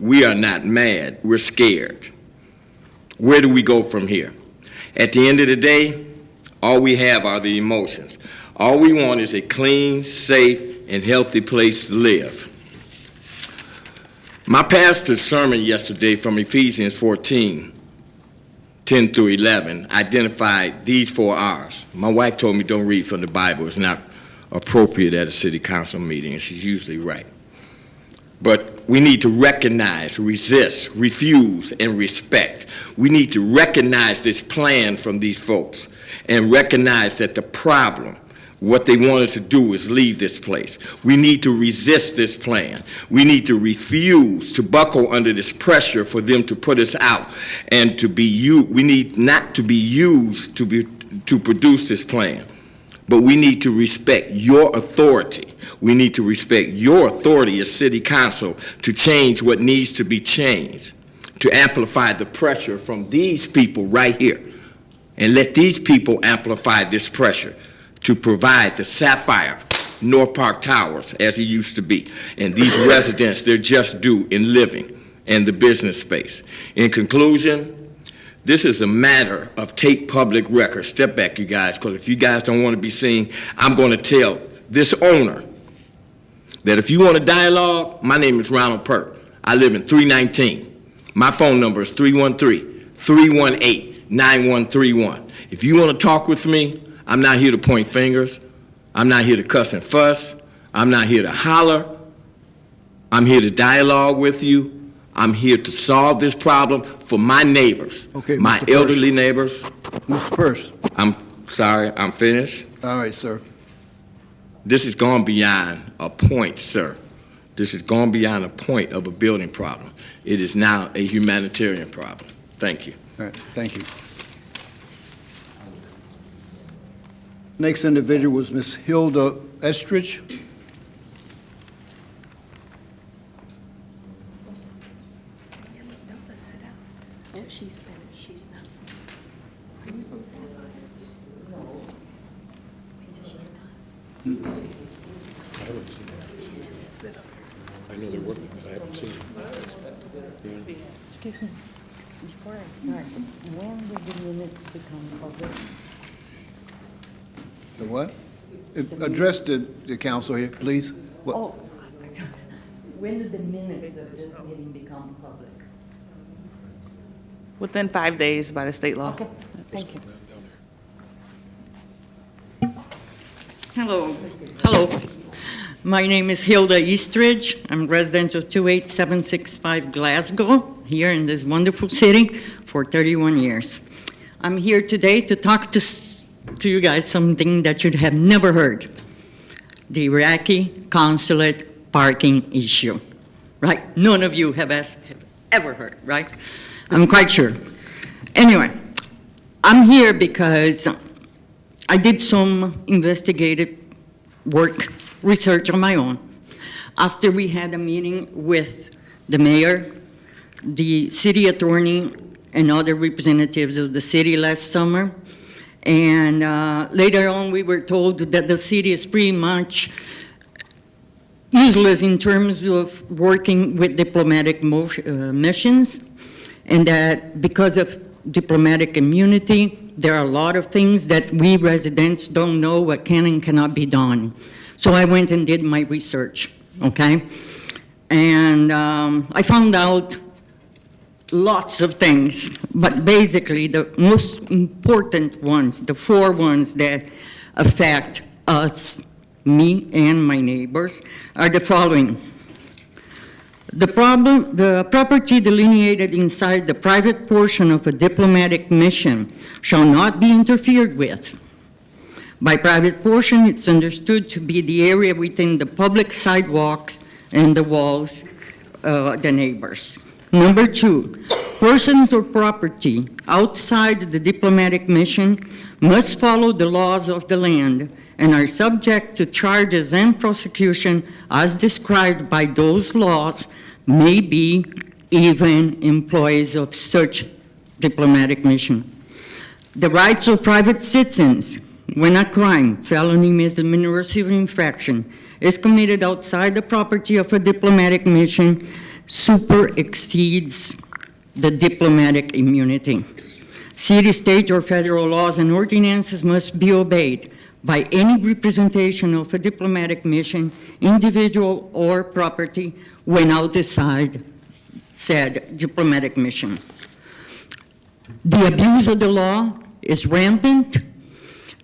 we are not mad, we're scared. Where do we go from here? At the end of the day, all we have are the emotions. All we want is a clean, safe, and healthy place to live. My pastor's sermon yesterday from Ephesians 14, 10 through 11, identified these 4 R's. My wife told me don't read from the Bible. It's not appropriate at a city council meeting, and she's usually right. But we need to recognize, resist, refuse, and respect. We need to recognize this plan from these folks and recognize that the problem, what they want us to do is leave this place. We need to resist this plan. We need to refuse to buckle under this pressure for them to put us out and to be used. We need not to be used to produce this plan, but we need to respect your authority. We need to respect your authority as city council to change what needs to be changed, to amplify the pressure from these people right here, and let these people amplify this pressure to provide the Sapphire North Park Towers as it used to be. And these residents, they're just due in living and the business space. In conclusion, this is a matter of take public record. Step back, you guys, because if you guys don't want to be seen, I'm going to tell this owner that if you want a dialogue, my name is Ronald Pert. I live in 319. My phone number is 313-318-9131. If you want to talk with me, I'm not here to point fingers. I'm not here to cuss and fuss. I'm not here to holler. I'm here to dialogue with you. I'm here to solve this problem for my neighbors, my elderly neighbors. Mr. Purse. I'm sorry, I'm finished. All right, sir. This has gone beyond a point, sir. This has gone beyond a point of a building problem. It is now a humanitarian problem. Thank you. All right, thank you. Next individual was Ms. Hilda Estridge. she's finished. She's not from. Are you from Southfield? No. Wait till she's done. I haven't seen that. Just sit up. I know they're working, but I haven't seen it. Excuse me, before I start, when will the minutes become public? The what? Address the council here, please. What? Oh, when do the minutes of this meeting become public? Within 5 days by the state law. Okay, thank you. Hello. Hello. My name is Hilda Eastridge. I'm resident of 28765 Glasgow, here in this wonderful city for 31 years. I'm here today to talk to you guys something that you'd have never heard. The Iraqi consulate parking issue, right? None of you have ever heard, right? I'm quite sure. Anyway, I'm here because I did some investigative work, research on my own. After we had a meeting with the mayor, the city attorney, and other representatives of the city last summer, and later on we were told that the city is pretty much useless in terms of working with diplomatic missions, and that because of diplomatic immunity, there are a lot of things that we residents don't know what can and cannot be done. So I went and did my research, okay? And I found out lots of things, but basically the most important ones, the 4 ones that affect us, me and my neighbors, are the following. The property delineated inside the private portion of a diplomatic mission shall not be interfered with. By private portion, it's understood to be the area within the public sidewalks and the walls, the neighbors. Number 2, persons or property outside the diplomatic mission must follow the laws of the land and are subject to charges and prosecution as described by those laws, may be even employees of such diplomatic mission. The rights of private citizens, when a crime, felony, misdemeanor, or civil infraction is committed outside the property of a diplomatic mission, super exceeds the diplomatic immunity. City, state, or federal laws and ordinances must be obeyed by any representation of a diplomatic mission, individual or property, when outside said diplomatic mission. The abuse of the law is rampant.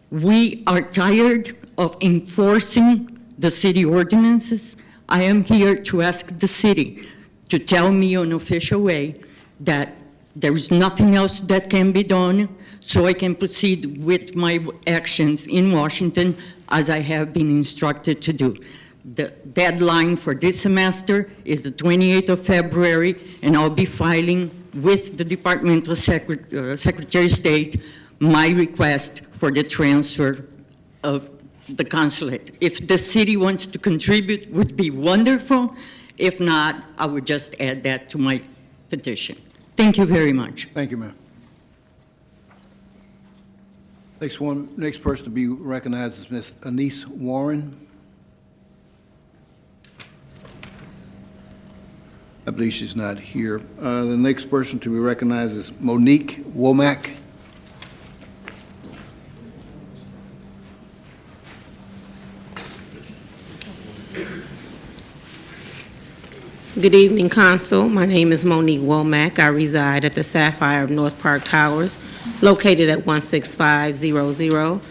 We are tired of enforcing the city ordinances. I am here to ask the city to tell me in an official way that there is nothing else that can be done, so I can proceed with my actions in Washington as I have been instructed to do. The deadline for this semester is the 28th of February, and I'll be filing with the Department of Secretary of State my request for the transfer of the consulate. If the city wants to contribute, would be wonderful. If not, I would just add that to my petition. Thank you very much. Thank you, ma'am. Next person to be recognized is Ms. Anise Warren. I believe she's not here. The next person to be recognized is Monique Womack. Good evening, Council. My name is Monique Womack. I reside at the Sapphire of North Park Towers, located at 16500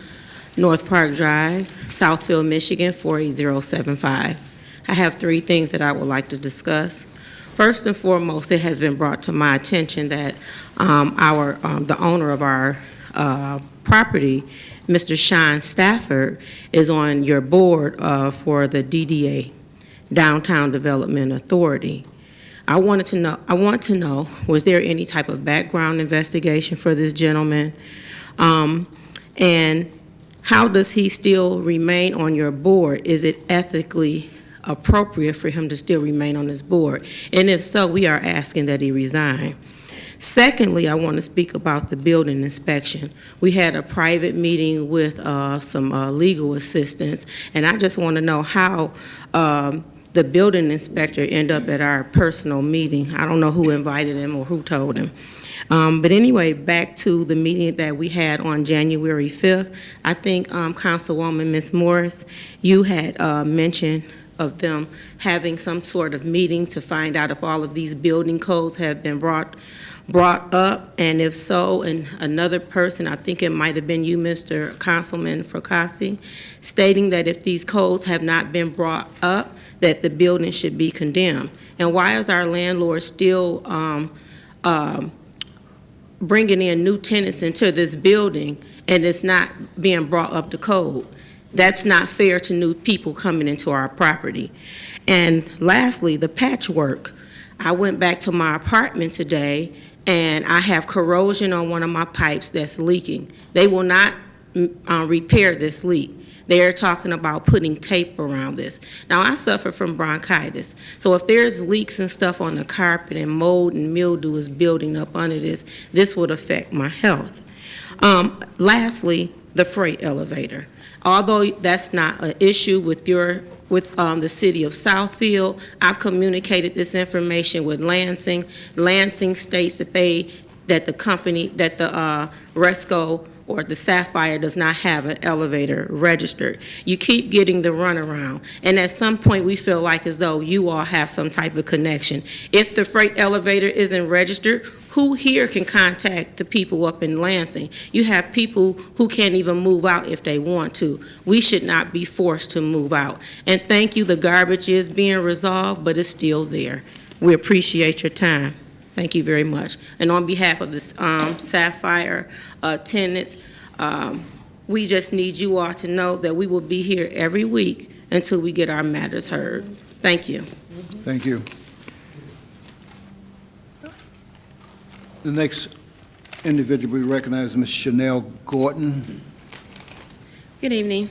North Park Drive, Southfield, Michigan, 48075. I have 3 things that I would like to discuss. First and foremost, it has been brought to my attention that the owner of our property, Mr. Sean Stafford, is on your board for the DDA, Downtown Development Authority. I want to know, was there any type of background investigation for this gentleman? And how does he still remain on your board? Is it ethically appropriate for him to still remain on this board? And if so, we are asking that he resign. Secondly, I want to speak about the building inspection. We had a private meeting with some legal assistants, and I just want to know how the building inspector ended up at our personal meeting. I don't know who invited him or who told him. But anyway, back to the meeting that we had on January 5th, I think Councilwoman Ms. Morris, you had mentioned of them having some sort of meeting to find out if all of these building codes have been brought up, and if so, and another person, I think it might have been you, Mr. Councilman Fracassi, stating that if these codes have not been brought up, that the building should be condemned. And why is our landlord still bringing in new tenants into this building and it's not being brought up to code? That's not fair to new people coming into our property. And lastly, the patchwork. I went back to my apartment today and I have corrosion on one of my pipes that's leaking. They will not repair this leak. They're talking about putting tape around this. Now, I suffer from bronchitis, so if there's leaks and stuff on the carpet and mold and mildew is building up under this would affect my health. Lastly, the freight elevator. Although that's not an issue with the city of Southfield, I've communicated this information with Lansing. Lansing states that the Resco or the Sapphire does not have an elevator registered. You keep getting the runaround, and at some point we feel like as though you all have some type of connection. If the freight elevator isn't registered, who here can contact the people up in Lansing? You have people who can't even move out if they want to. We should not be forced to move out. And thank you, the garbage is being resolved, but it's still there. We appreciate your time. Thank you very much. And on behalf of the Sapphire tenants, we just need you all to know that we will be here every week until we get our matters heard. Thank you. Thank you. The next individual we recognize is Ms. Chanel Gordon. Good evening.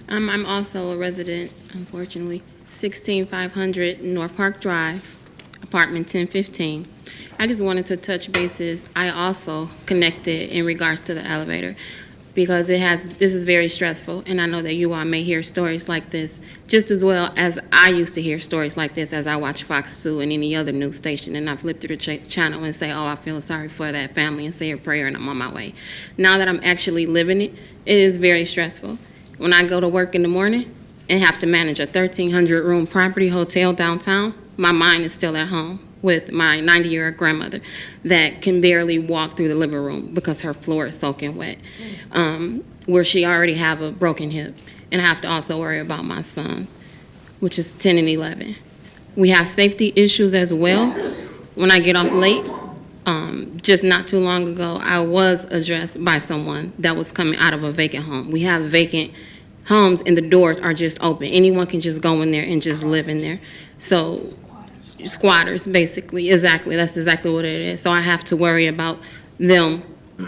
I'm also a resident, unfortunately, 16500 North Park Drive, apartment 1015. I just wanted to touch bases. I also connected in regards to the elevator because this is very stressful, and I know that you all may hear stories like this just as well as I used to hear stories like this as I watch Fox 2 and any other news station, and I flip through the channel and say, oh, I feel sorry for that family, and say a prayer, and I'm on my way. Now that I'm actually living it, it is very stressful. When I go to work in the morning and have to manage a 1,300-room property hotel downtown, my mind is still at home with my 90-year-old grandmother that can barely walk through the living room because her floor is soaking wet, where she already have a broken hip. And I have to also worry about my sons, which is 10 and 11. We have safety issues as well. When I get off late, just not too long ago, I was addressed by someone that was coming out of a vacant home. We have vacant homes and the doors are just open. Anyone can just go in there and just live in there. So squatters, basically. Exactly. That's exactly what it is. So I have to worry about them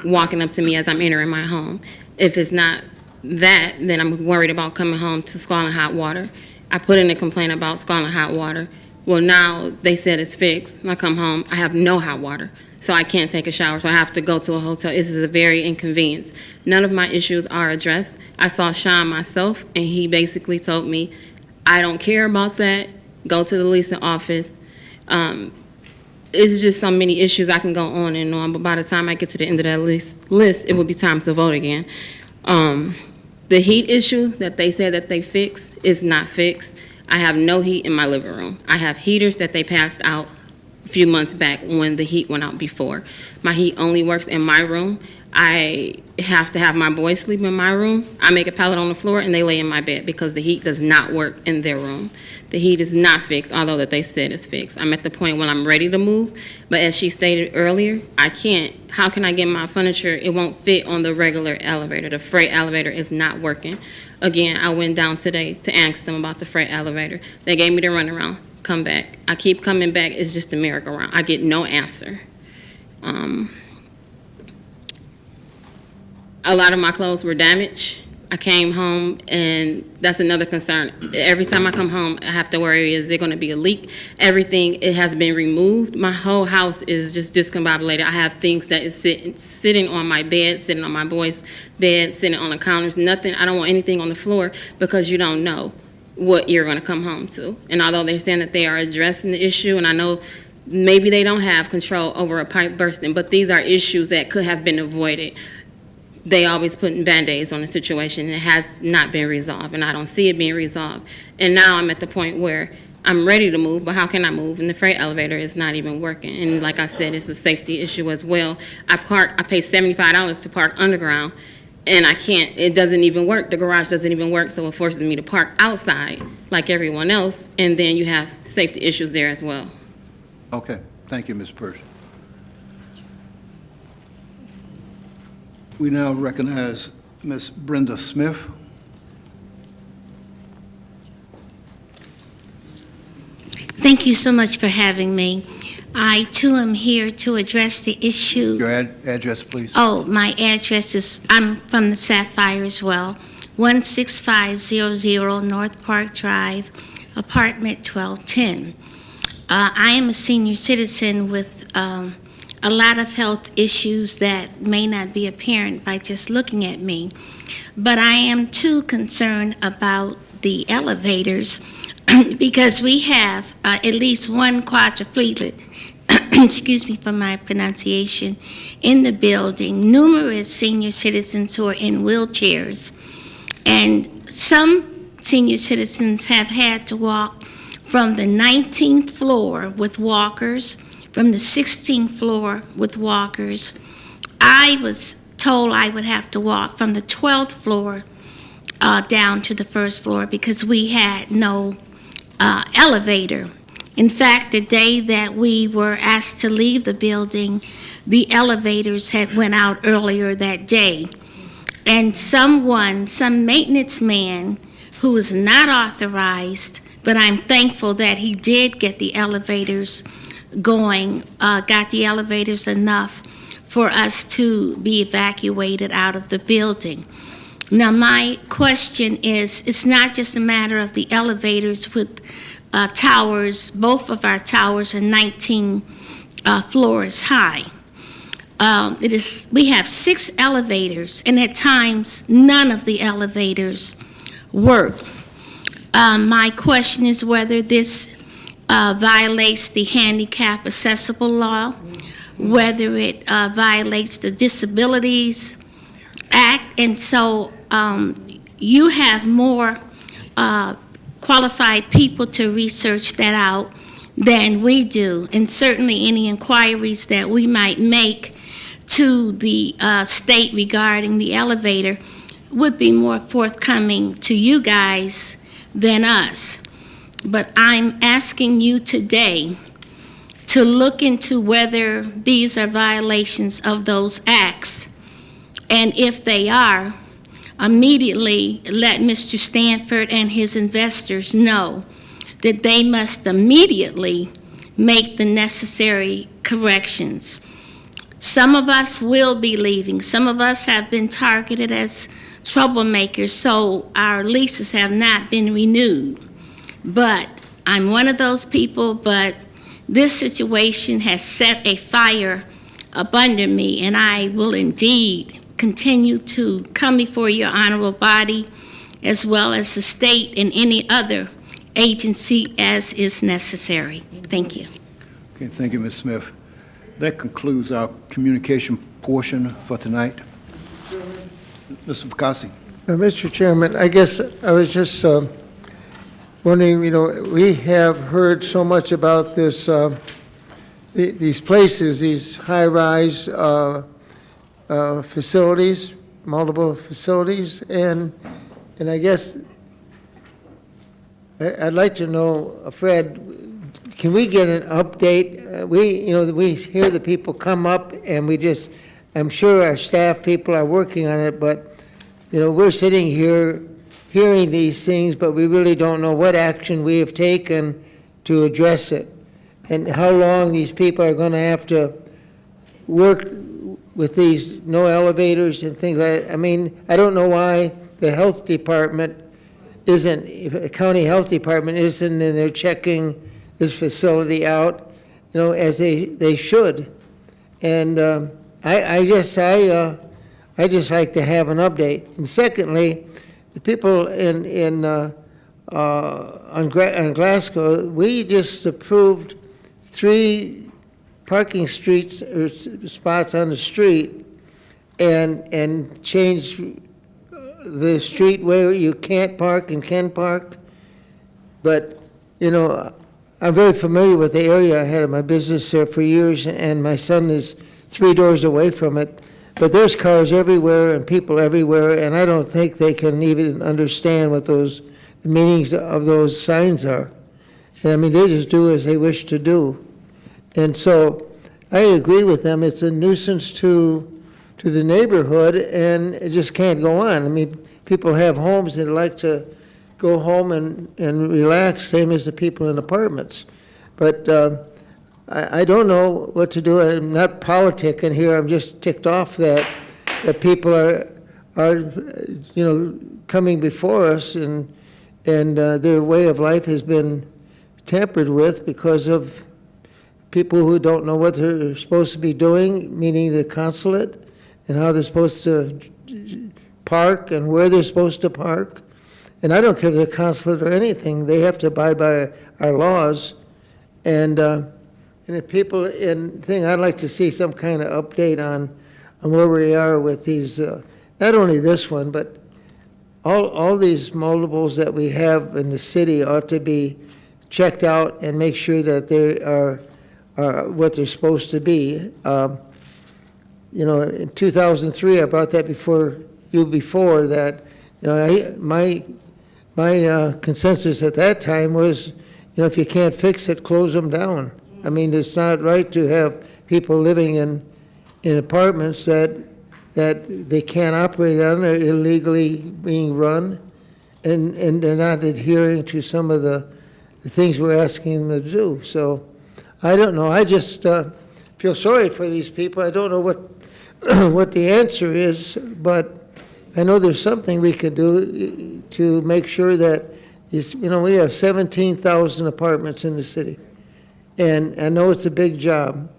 walking up to me as I'm entering my home. If it's not that, then I'm worried about coming home to scalding hot water. I put in a complaint about scalding hot water. Well, now they said it's fixed. When I come home, I have no hot water. So I can't take a shower, so I have to go to a hotel. This is a very inconvenience. None of my issues are addressed. I saw Sean myself, and he basically told me, I don't care about that. Go to the leasing office. It's just so many issues I can go on and on, but by the time I get to the end of that list, it will be time to vote again. The heat issue that they said that they fixed is not fixed. I have no heat in my living room. I have heaters that they passed out a few months back when the heat went out before. My heat only works in my room. I have to have my boys sleep in my room. I make a pallet on the floor and they lay in my bed because the heat does not work in their room. The heat is not fixed, although that they said it's fixed. I'm at the point when I'm ready to move, but as she stated earlier, I can't. How can I get my furniture? It won't fit on the regular elevator. The freight elevator is not working. Again, I went down today to ask them about the freight elevator. They gave me the runaround. Come back. I keep coming back. It's just a merry-go-round. I get no answer. A lot of my clothes were damaged. I came home, and that's another concern. Every time I come home, I have to worry, is there going to be a leak? Everything, it has been removed. My whole house is just discombobulated. I have things that is sitting on my bed, sitting on my boy's bed, sitting on the counters, nothing. I don't want anything on the floor because you don't know what you're going to come home to. And although they're saying that they are addressing the issue, and I know maybe they don't have control over a pipe bursting, but these are issues that could have been avoided. They always putting Band-Aids on the situation, and it has not been resolved, and I don't see it being resolved. And now I'm at the point where I'm ready to move, but how can I move? And the freight elevator is not even working. And like I said, it's a safety issue as well. I pay $75 to park underground, and I can't, it doesn't even work. The garage doesn't even work, so it forces me to park outside like everyone else, and then you have safety issues there as well. Okay, thank you, Ms. Purse. We now recognize Ms. Brenda Smith. Thank you so much for having me. I, too, am here to address the issue. Your address, please. Oh, my address is, I'm from the Sapphire as well, 16500 North Park Drive, apartment 1210. I am a senior citizen with a lot of health issues that may not be apparent by just looking at me. But I am too concerned about the elevators because we have at least one quadriplegic, excuse me for my pronunciation, in the building, numerous senior citizens who are in wheelchairs, and some senior citizens have had to walk from the 19th floor with walkers, from the 16th floor with walkers. I was told I would have to walk from the 12th floor down to the first floor because we had no elevator. In fact, the day that we were asked to leave the building, the elevators had went out earlier that day. And some maintenance man who was not authorized, but I'm thankful that he did get the elevators going, got the elevators enough for us to be evacuated out of the building. Now, my question is, it's not just a matter of the elevators with towers. Both of our towers are 19 floors high. We have 6 elevators, and at times, none of the elevators work. My question is whether this violates the handicap accessible law, whether it violates the Disabilities Act, and so you have more qualified people to research that out than we do, and certainly any inquiries that we might make to the state regarding the elevator would be more forthcoming to you guys than us. But I'm asking you today to look into whether these are violations of those acts, and if they are, immediately let Mr. Stanford and his investors know that they must immediately make the necessary corrections. Some of us will be leaving. Some of us have been targeted as troublemakers, so our leases have not been renewed. But I'm one of those people, but this situation has set a fire up under me, and I will indeed continue to come before your honorable body, as well as the state and any other agency as is necessary. Thank you. Okay, thank you, Ms. Smith. That concludes our communication portion for tonight. Mr. Vakasi. Mr. Chairman, I guess I was just wondering, we have heard so much about this, these places, these high-rise facilities, multiple facilities, and I guess I'd like to know, Fred, can we get an update? We hear the people come up, and I'm sure our staff people are working on it, but, we're sitting here hearing these things, but we really don't know what action we have taken to address it, and how long these people are going to have to work with these no elevators and things like that. I mean, I don't know why the health department the county health department isn't in there checking this facility out, as they should. And I just like to have an update. And secondly, the people on Glasgow, we just approved 3 parking streets or spots on the street and changed the street where you can't park and can park. But, I'm very familiar with the area. I had my business there for years, and my son is 3 doors away from it. But there's cars everywhere and people everywhere, and I don't think they can even understand what the meanings of those signs are. I mean, they just do as they wish to do. And so I agree with them. It's a nuisance to the neighborhood, and it just can't go on. I mean, people have homes and like to go home and relax, same as the people in apartments. But I don't know what to do. I'm not politicking here. I'm just ticked off that people are coming before us, and their way of life has been tampered with because of people who don't know what they're supposed to be doing, meaning the consulate, and how they're supposed to park and where they're supposed to park. And I don't care if they're consulate or anything. They have to abide by our laws. And if people I'd like to see some kind of update on where we are with these, not only this one, but all these multiples that we have in the city ought to be checked out and make sure that they are what they're supposed to be. In 2003, I brought that before that, my consensus at that time was, if you can't fix it, close them down. I mean, it's not right to have people living in apartments that they can't operate on, they're illegally being run, and they're not adhering to some of the things we're asking them to do. So I don't know. I just feel sorry for these people. I don't know what the answer is, but I know there's something we can do to make sure that we have 17,000 apartments in the city, and I know it's a big job,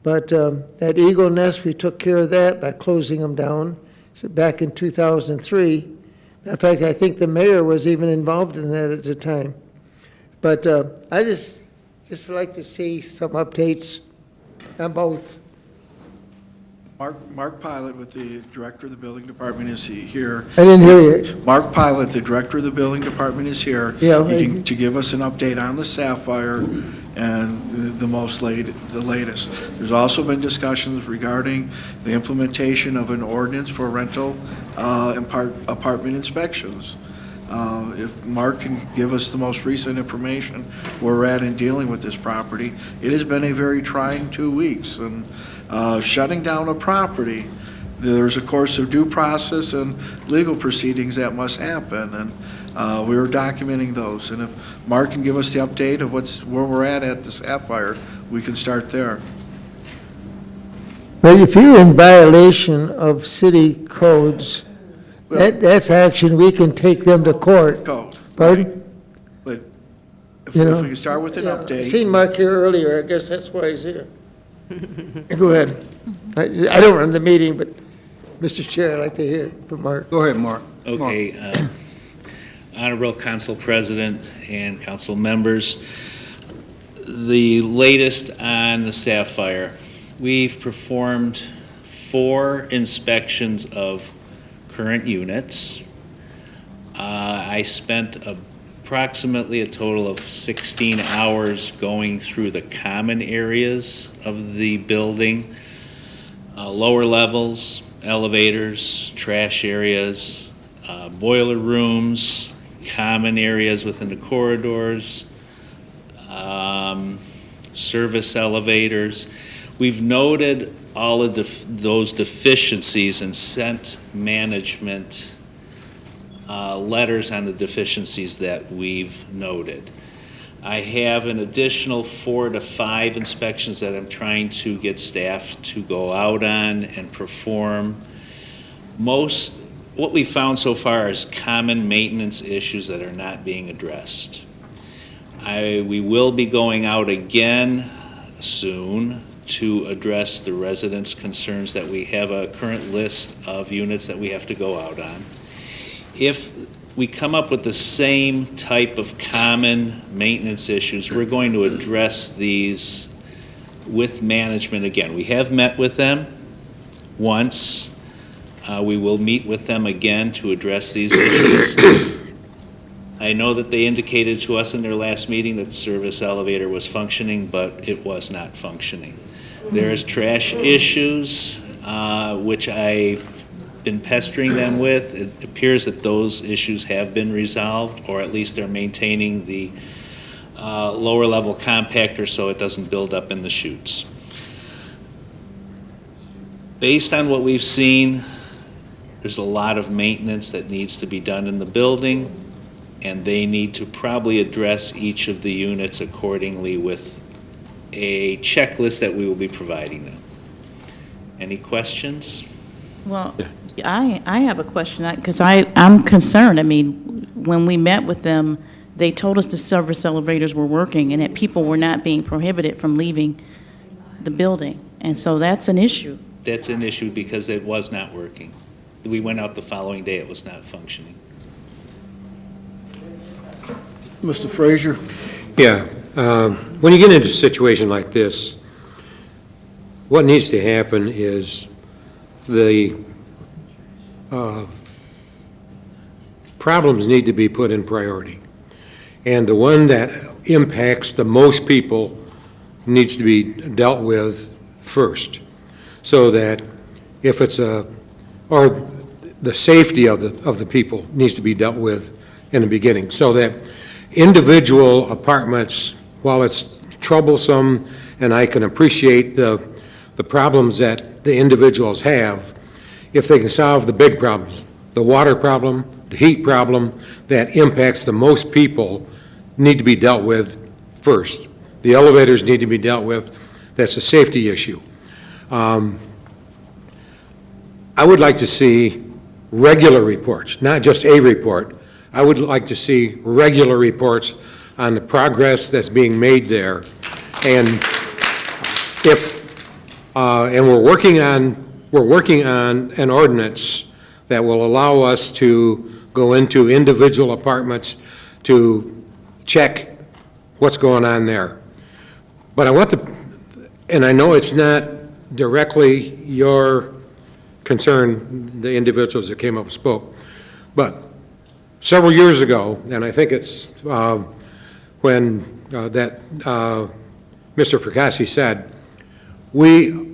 but at Eagle Nest, we took care of that by closing them down back in 2003. In fact, I think the mayor was even involved in that at the time. But I just like to see some updates on both. Mark Pilot with the Director of the Building Department is here. I didn't hear you. Mark Pilot, the Director of the Building Department is here. Yeah. To give us an update on the Sapphire and the latest. There's also been discussions regarding the implementation of an ordinance for rental apartment inspections. If Mark can give us the most recent information where we're at in dealing with this property, it has been a very trying 2 weeks, and shutting down a property, there's a course of due process and legal proceedings that must happen, and we are documenting those. And if Mark can give us the update of where we're at the Sapphire, we can start there. Well, if you're in violation of city codes, that's action. We can take them to court. Code. Pardon? But if we can start with an update. I seen Mark here earlier. I guess that's why he's here. Go ahead. I don't run the meeting, but Mr. Chair, I'd like to hear from Mark. Go ahead, Mark. Okay. Honorable Council President and council members, the latest on the Sapphire. We've performed 4 inspections of current units. I spent approximately a total of 16 hours going through the common areas of the building, lower levels, elevators, trash areas, boiler rooms, common areas within the corridors, service elevators. We've noted all of those deficiencies and sent management letters on the deficiencies that we've noted. I have an additional 4 to 5 inspections that I'm trying to get staff to go out on and perform. what we found so far is common maintenance issues that are not being addressed. We will be going out again soon to address the residents' concerns that we have a current list of units that we have to go out on. If we come up with the same type of common maintenance issues, we're going to address these with management again. We have met with them once. We will meet with them again to address these issues. I know that they indicated to us in their last meeting that the service elevator was functioning, but it was not functioning. There's trash issues, which I've been pestering them with. It appears that those issues have been resolved, or at least they're maintaining the lower level compactor so it doesn't build up in the chutes. Based on what we've seen, there's a lot of maintenance that needs to be done in the building, and they need to probably address each of the units accordingly with a checklist that we will be providing them. Any questions? Well, I have a question, because I'm concerned. I mean, when we met with them, they told us the service elevators were working and that people were not being prohibited from leaving the building. And so that's an issue. That's an issue because it was not working. We went out the following day, it was not functioning. Mr. Frazier? Yeah, when you get into a situation like this, what needs to happen is the problems need to be put in priority. And the one that impacts the most people needs to be dealt with first. So that if it's or the safety of the people needs to be dealt with in the beginning. So that individual apartments, while it's troublesome and I can appreciate the problems that the individuals have, if they can solve the big problems, the water problem, the heat problem that impacts the most people need to be dealt with first. The elevators need to be dealt with. That's a safety issue. I would like to see regular reports, not just a report. I would like to see regular reports on the progress that's being made there. And we're working on an ordinance that will allow us to go into individual apartments to check what's going on there. But I want and I know it's not directly your concern, the individuals that came up and spoke, but several years ago, and I think it's when Mr. Fracassi said, we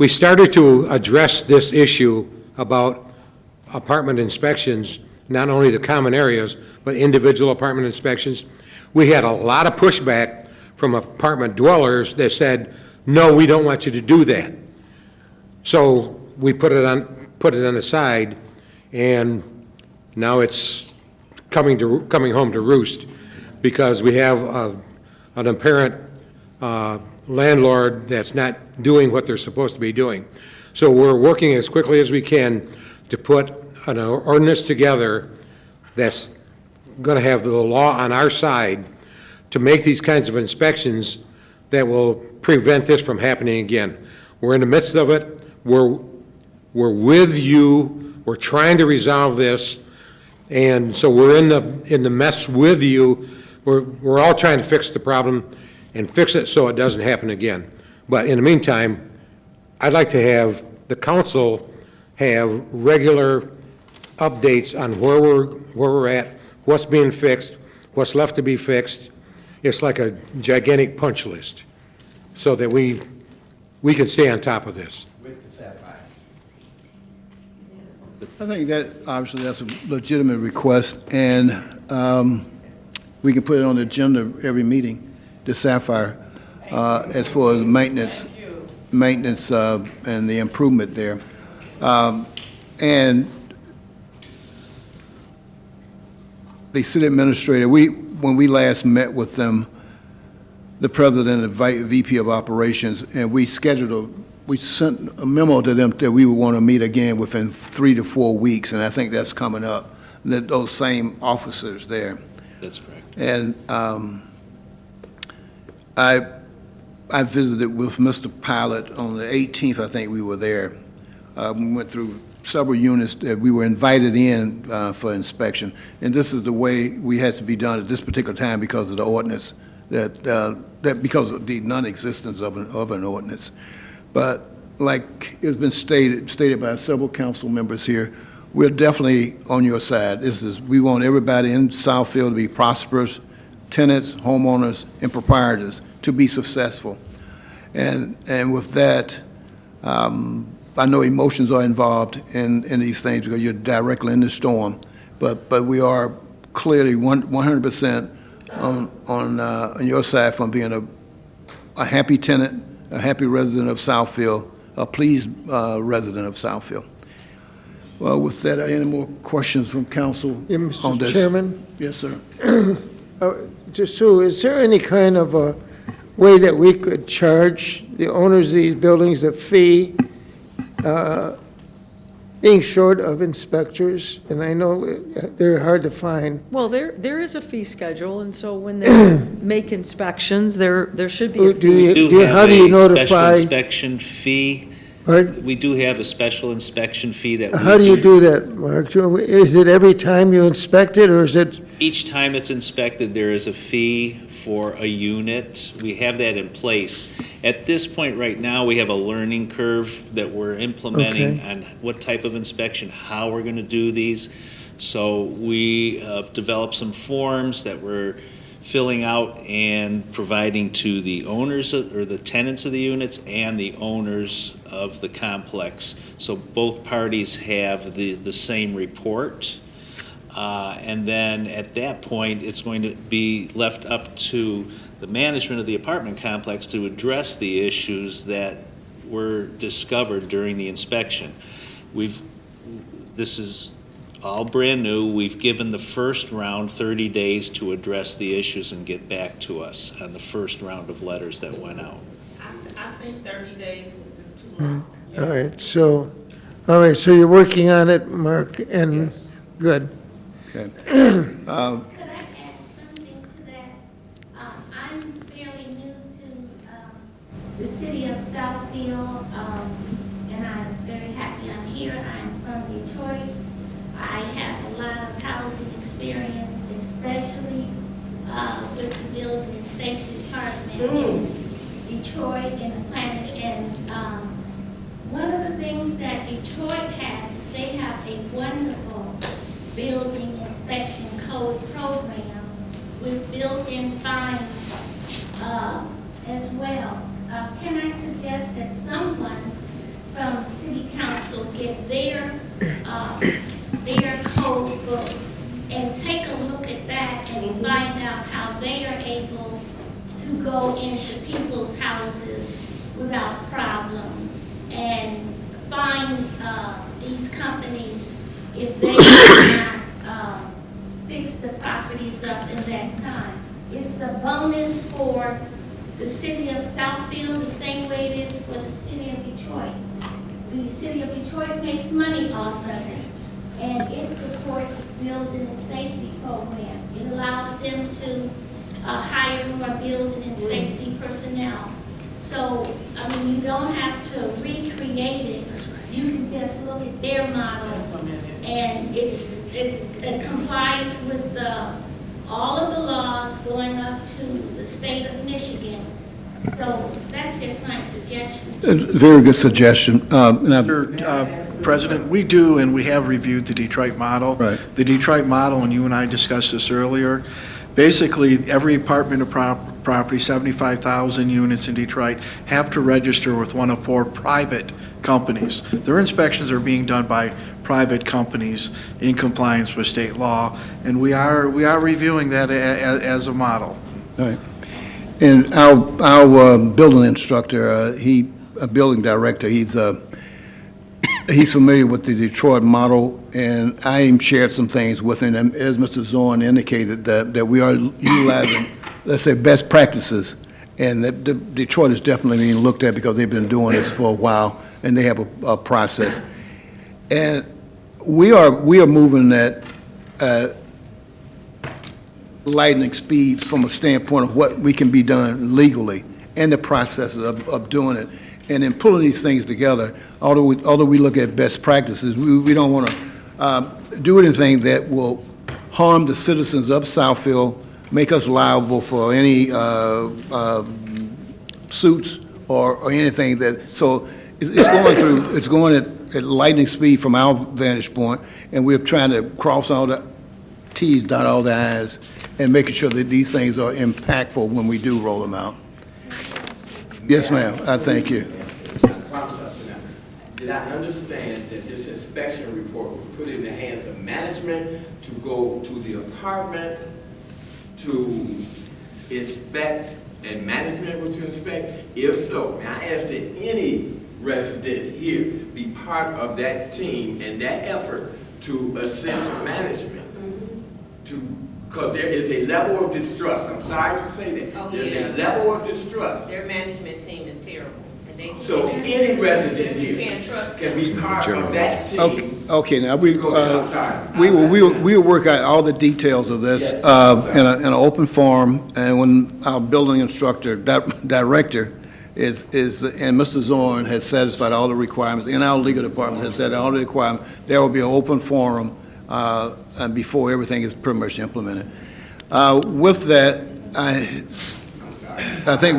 started to address this issue about apartment inspections, not only the common areas, but individual apartment inspections. We had a lot of pushback from apartment dwellers that said, no, we don't want you to do that. So we put it on the side, and now it's coming home to roost because we have an apparent landlord that's not doing what they're supposed to be doing. So we're working as quickly as we can to put an ordinance together that's going to have the law on our side to make these kinds of inspections that will prevent this from happening again. We're in the midst of it. We're with you. We're trying to resolve this, and so we're in the mess with you. We're all trying to fix the problem and fix it so it doesn't happen again. But in the meantime, I'd like to have the council have regular updates on where we're at, what's being fixed, what's left to be fixed. It's like a gigantic punch list, so that we can stay on top of this. I think that, obviously, that's a legitimate request, and we can put it on the agenda every meeting, the Sapphire, as far as maintenance and the improvement there. And the city administrator, when we last met with them, the president and VP of operations, and we scheduled we sent a memo to them that we would want to meet again within 3 to 4 weeks, and I think that's coming up, that those same officers there. That's correct. And I visited with Mr. Pilot on the 18th, I think we were there. We went through several units that we were invited in for inspection, and this is the way we had to be done at this particular time because of the ordinance, that because of the non-existence of an ordinance. But like it's been stated by several council members here, we're definitely on your side. We want everybody in Southfield to be prosperous, tenants, homeowners, and proprietors to be successful. And with that, I know emotions are involved in these things because you're directly in the storm, but we are clearly 100% on your side from being a happy tenant, a happy resident of Southfield, a pleased resident of Southfield. Well, with that, any more questions from council on this? Mr. Chairman? Yes, sir. Just so, is there any kind of a way that we could charge the owners of these buildings a fee, being short of inspectors? And I know they're hard to find. Well, there is a fee schedule, and so when they make inspections, there should be a fee. How do you notify? Special inspection fee. Pardon? We do have a special inspection fee that we How do you do that, Mark? Is it every time you inspect it, or is it? Each time it's inspected, there is a fee for a unit. We have that in place. At this point right now, we have a learning curve that we're implementing on what type of inspection, how we're going to do these. So we have developed some forms that we're filling out and providing to the owners or the tenants of the units and the owners of the complex. So both parties have the same report. And then at that point, it's going to be left up to the management of the apartment complex to address the issues that were discovered during the inspection. This is all brand new. We've given the first round 30 days to address the issues and get back to us on the first round of letters that went out. I think 30 days is too long. All right, so you're working on it, Mark, and good. Okay. Could I add something to that? I'm fairly new to the city of Southfield, and I'm very happy I'm here. I'm from Detroit. I have a lot of housing experience, especially with the building and safety department in Detroit and the planet. And one of the things that Detroit has is they have a wonderful building inspection code program with built-in fines as well. Can I suggest that someone from City Council get their code book and take a look at that and find out how they are able to go into people's houses without problem and find these companies if they cannot fix the properties up in that time. It's a bonus for the city of Southfield the same way it is for the city of Detroit. The city of Detroit makes money off of it, and it supports its building and safety program. It allows them to hire more building and safety personnel. So, I mean, you don't have to recreate it. You can just look at their model, and it complies with all of the laws going up to the state of Michigan. So that's just my suggestion. Very good suggestion. Mr. President, we do, and we have reviewed the Detroit model. Right. The Detroit model, and you and I discussed this earlier, basically every apartment or property, 75,000 units in Detroit, have to register with one of 4 private companies. Their inspections are being done by private companies in compliance with state law, and we are reviewing that as a model. All right. And our building instructor, a building director, he's familiar with the Detroit model, and I even shared some things with him. And as Mr. Zorn indicated, that we are utilizing, let's say, best practices And Detroit is definitely being looked at because they've been doing this for a while, and they have a process. And we are moving at lightning speed from a standpoint of what we can be done legally and the processes of doing it. And in pulling these things together, although we look at best practices, we don't want to do anything that will harm the citizens of Southfield, make us liable for any suits or anything so it's going at lightning speed from our vantage point, and we're trying to cross all the Ts, dot all the Is, and making sure that these things are impactful when we do roll them out. Yes, ma'am, I thank you. Did I understand that this inspection report was put in the hands of management to go to the apartments to inspect, and management was to inspect? If so, may I ask that any resident here be part of that team and that effort to assist management? Because there is a level of distrust. I'm sorry to say that. There's a level of distrust. Their management team is terrible. So any resident here can be part of that team. Okay, now we will work out all the details of this in an open forum, and when our building instructor, director and Mr. Zorn has satisfied all the requirements, and our legal department has said all the requirements, there will be an open forum and before everything is pretty much implemented. With that, I think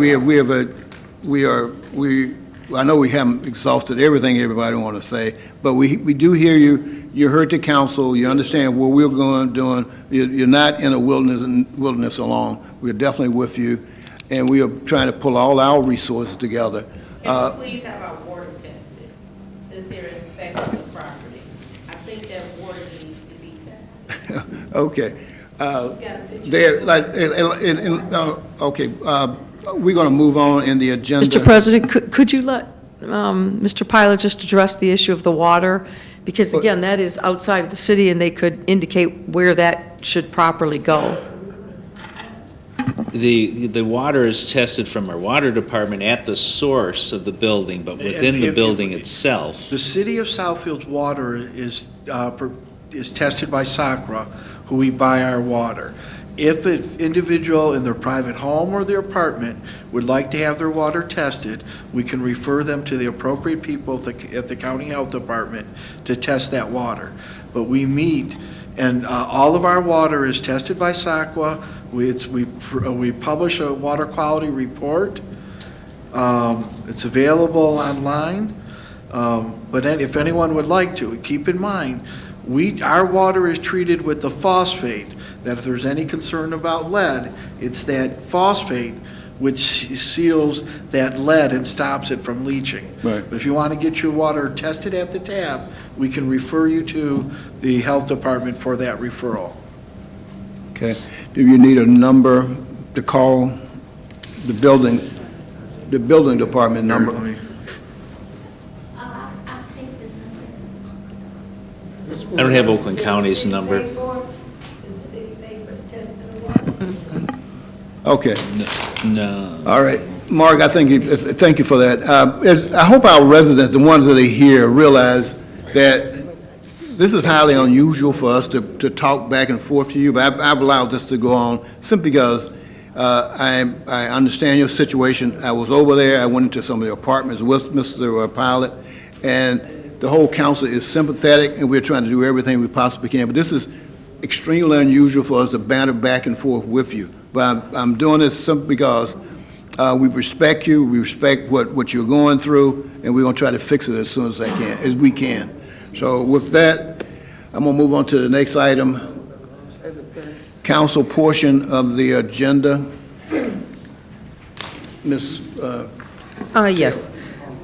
I know we haven't exhausted everything everybody want to say, but we do hear you. You heard the council. You understand what we're doing. You're not in a wilderness alone. We're definitely with you, and we are trying to pull all our resources together. And please have our water tested, since they're inspecting the property. I think that water needs to be tested. Okay. We're going to move on in the agenda. Mr. President, could you let Mr. Pilot just address the issue of the water? Because again, that is outside of the city, and they could indicate where that should properly go. The water is tested from our water department at the source of the building, but within the building itself. The city of Southfield's water is tested by SACRA, who we buy our water. If an individual in their private home or their apartment would like to have their water tested, we can refer them to the appropriate people at the county health department to test that water. But we meet, and all of our water is tested by SACWA. We publish a water quality report. It's available online. But if anyone would like to, keep in mind, our water is treated with the phosphate, that if there's any concern about lead, it's that phosphate which seals that lead and stops it from leaching. Right. But if you want to get your water tested at the tap, we can refer you to the health department for that referral. Okay. Do you need a number to call the building department number? I'll take the number. I don't have Oakland County's number. Does the city pay for the testing of water? Okay. No. All right. Mark, thank you for that. I hope our residents, the ones that are here, realize that this is highly unusual for us to talk back and forth to you, but I've allowed this to go on simply because I understand your situation. I was over there. I went into some of the apartments with Mr. Pilot, and the whole council is sympathetic, and we're trying to do everything we possibly can. But this is extremely unusual for us to banter back and forth with you. But I'm doing this simply because we respect you, we respect what you're going through, and we're going to try to fix it as soon as we can. So with that, I'm going to move on to the next item, council portion of the agenda. Ms. Yes.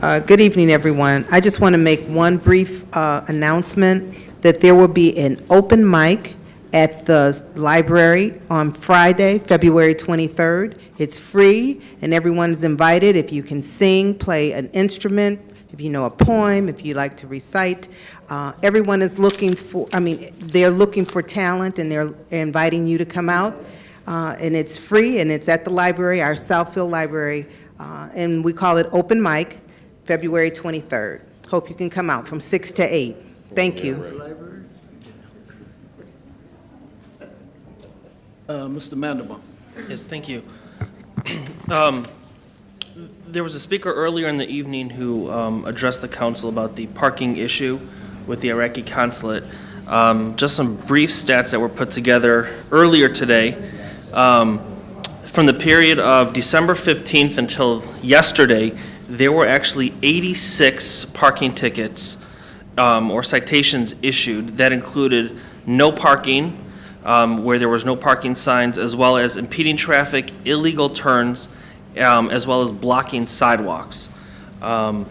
Good evening, everyone. I just want to make one brief announcement that there will be an open mic at the library on Friday, February 23rd. It's free, and everyone's invited. If you can sing, play an instrument, if you know a poem, if you like to recite, everyone is looking for, they're looking for talent, and they're inviting you to come out. and it's free, and it's at the library, our Southfield Library, and we call it Open Mic, February 23rd. Hope you can come out from 6 to 8. Thank you. Mr. Mandelbaum. Yes, thank you. There was a speaker earlier in the evening who addressed the council about the parking issue with the Iraqi consulate. Just some brief stats that were put together earlier today. From the period of December 15th until yesterday, there were actually 86 parking tickets or citations issued. That included no parking, where there was no parking signs, as well as impeding traffic, illegal turns, as well as blocking sidewalks. I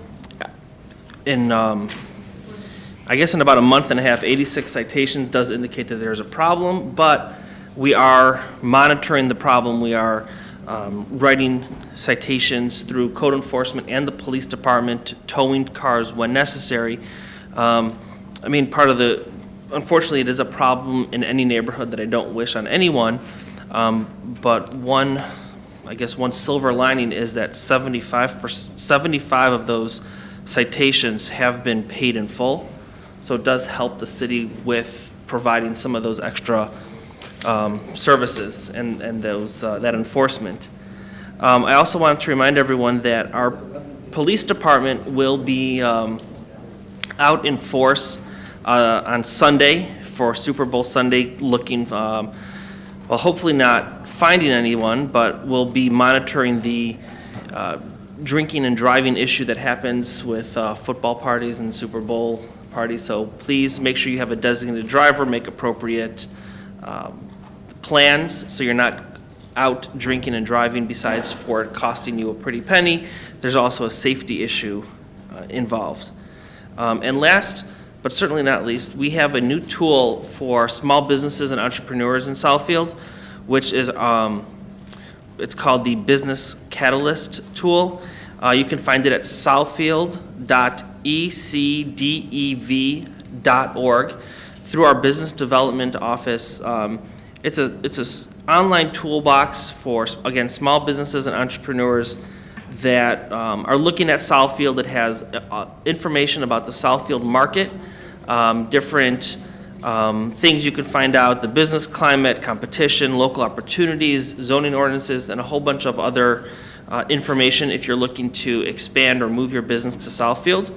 guess in about a month and a half, 86 citations does indicate that there's a problem, but we are monitoring the problem. We are writing citations through code enforcement and the police department, towing cars when necessary. Unfortunately, it is a problem in any neighborhood that I don't wish on anyone, but one silver lining is that 75 of those citations have been paid in full, so it does help the city with providing some of those extra services and that enforcement. I also wanted to remind everyone that our police department will be out in force on Sunday for Super Bowl Sunday, looking, hopefully not finding anyone, but we'll be monitoring the drinking and driving issue that happens with football parties and Super Bowl parties. So please make sure you have a designated driver, make appropriate plans so you're not out drinking and driving, besides for it costing you a pretty penny. There's also a safety issue involved. And last, but certainly not least, we have a new tool for small businesses and entrepreneurs in Southfield, which is it's called the Business Catalyst tool. You can find it at southfield.ecdev.org through our business development office. It's a online toolbox for, again, small businesses and entrepreneurs that are looking at Southfield. It has information about the Southfield market, different things you can find out, the business climate, competition, local opportunities, zoning ordinances, and a whole bunch of other information if you're looking to expand or move your business to Southfield.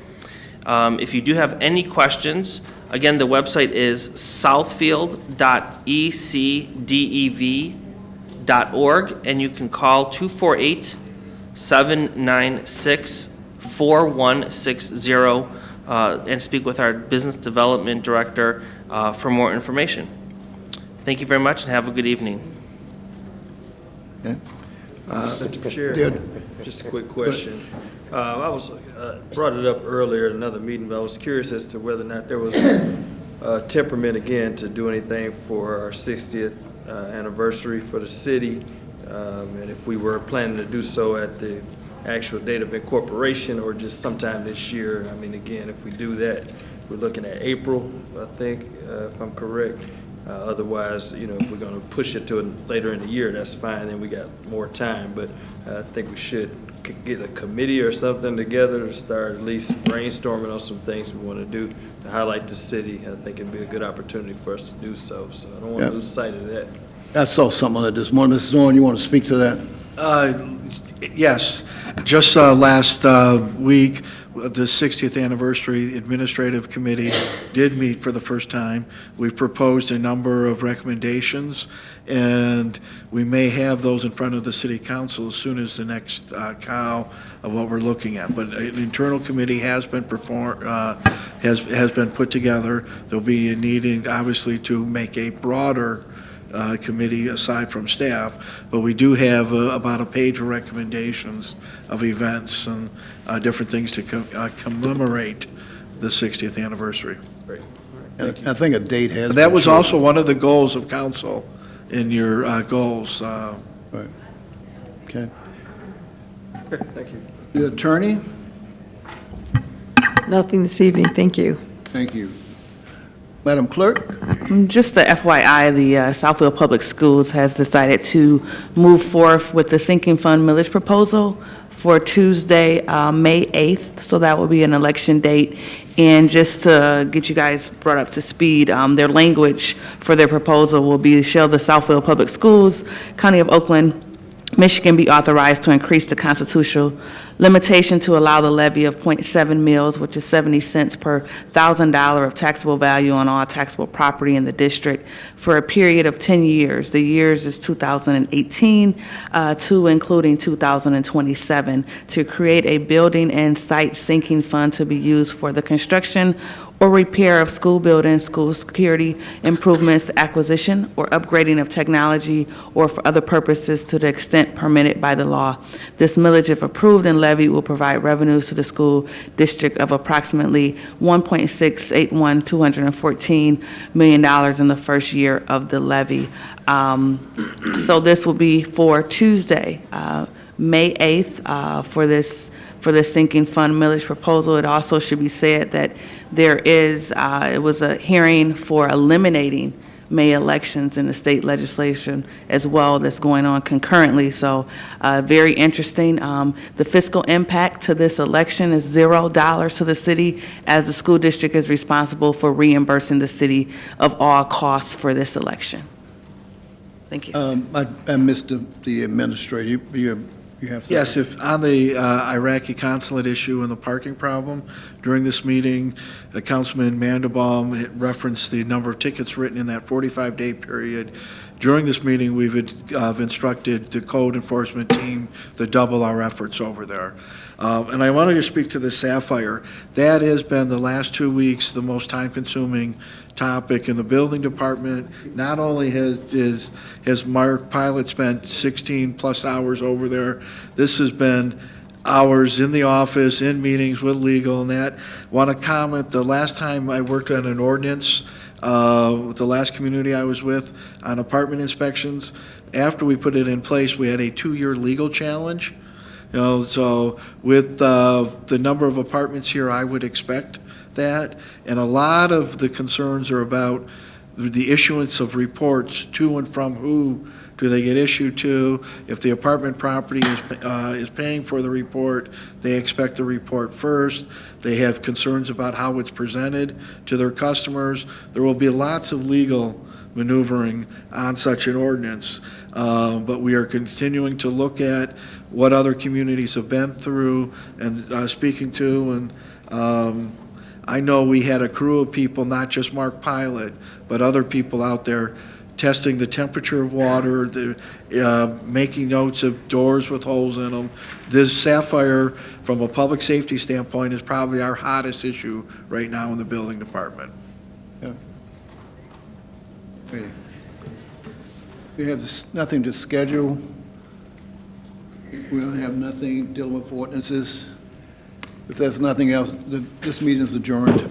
If you do have any questions, again, the website is southfield.ecdev.org, and you can call 248-796-4160 and speak with our business development director for more information. Thank you very much, and have a good evening. Okay. Mr. Chair, just a quick question. I was brought it up earlier in another meeting, but I was curious as to whether or not there was temperament again to do anything for our 60th anniversary for the city, and if we were planning to do so at the actual date of incorporation or just sometime this year. I mean, again, if we do that, we're looking at April, I think, if I'm correct. Otherwise, if we're going to push it to later in the year, that's fine, and we got more time. But I think we should get a committee or something together to start at least brainstorming on some things we want to do to highlight the city. I think it'd be a good opportunity for us to do so. So I don't want to lose sight of that. I saw something like this morning. Mrs. Zorn, you want to speak to that? Yes. Just last week, the 60th Anniversary Administrative Committee did meet for the first time. We proposed a number of recommendations, and we may have those in front of the City Council as soon as the next cow of what we're looking at. But an internal committee has been has been put together. There'll be a need, obviously, to make a broader committee aside from staff, but we do have about a page of recommendations of events and different things to commemorate the 60th anniversary. Great. I think a date has been That was chosen. also one of the goals of council in your goals. Right. Okay. Thank you. The attorney? Nothing this evening, thank you. Thank you. Madam Clerk? Just the FYI, the Southfield Public Schools has decided to move forth with the sinking fund millage proposal for Tuesday, May 8th, so that will be an election date. And just to get you guys brought up to speed, their language for their proposal will be, shall the Southfield Public Schools, County of Oakland, Michigan be authorized to increase the constitutional limitation to allow the levy of .7 mils, which is 70 cents per $1,000 of taxable value on all taxable property in the district for a period of 10 years. The years is 2018 to including 2027, to create a building and site sinking fund to be used for the construction or repair of school buildings, school security improvements, the acquisition or upgrading of technology, or for other purposes to the extent permitted by the law. This millage, if approved and levied, will provide revenues to the school district of approximately $1.681 million in the first year of the levy. So this will be for Tuesday, May 8th, for this sinking fund millage proposal. It also should be said that there is, it was a hearing for eliminating May elections in the state legislation as well that's going on concurrently. So very interesting. The fiscal impact to this election is $0 to the city, as the school district is responsible for reimbursing the city of all costs for this election. Thank you. I missed the administrator. You have something? Yes, if on the Iraqi consulate issue and the parking problem, during this meeting, Councilman Mandelbaum had referenced the number of tickets written in that 45-day period. During this meeting, we've instructed the code enforcement team to double our efforts over there. And I wanted to speak to the Sapphire. That has been the last 2 weeks the most time-consuming topic in the building department. Not only has Mark Pilot spent 16-plus hours over there, this has been hours in the office, in meetings with legal and that. Want to comment, the last time I worked on an ordinance, the last community I was with on apartment inspections, after we put it in place, we had a 2-year legal challenge. So with the number of apartments here, I would expect that. And a lot of the concerns are about the issuance of reports to and from who do they get issued to. If the apartment property is paying for the report, they expect the report first. They have concerns about how it's presented to their customers. There will be lots of legal maneuvering on such an ordinance, but we are continuing to look at what other communities have been through and speaking to, and I know we had a crew of people, not just Mark Pilot, but other people out there testing the temperature of water, making notes of doors with holes in them. This Sapphire, from a public safety standpoint, is probably our hottest issue right now in the building department. We have nothing to schedule. We'll have nothing dealing with ordinances. If there's nothing else, this meeting is adjourned.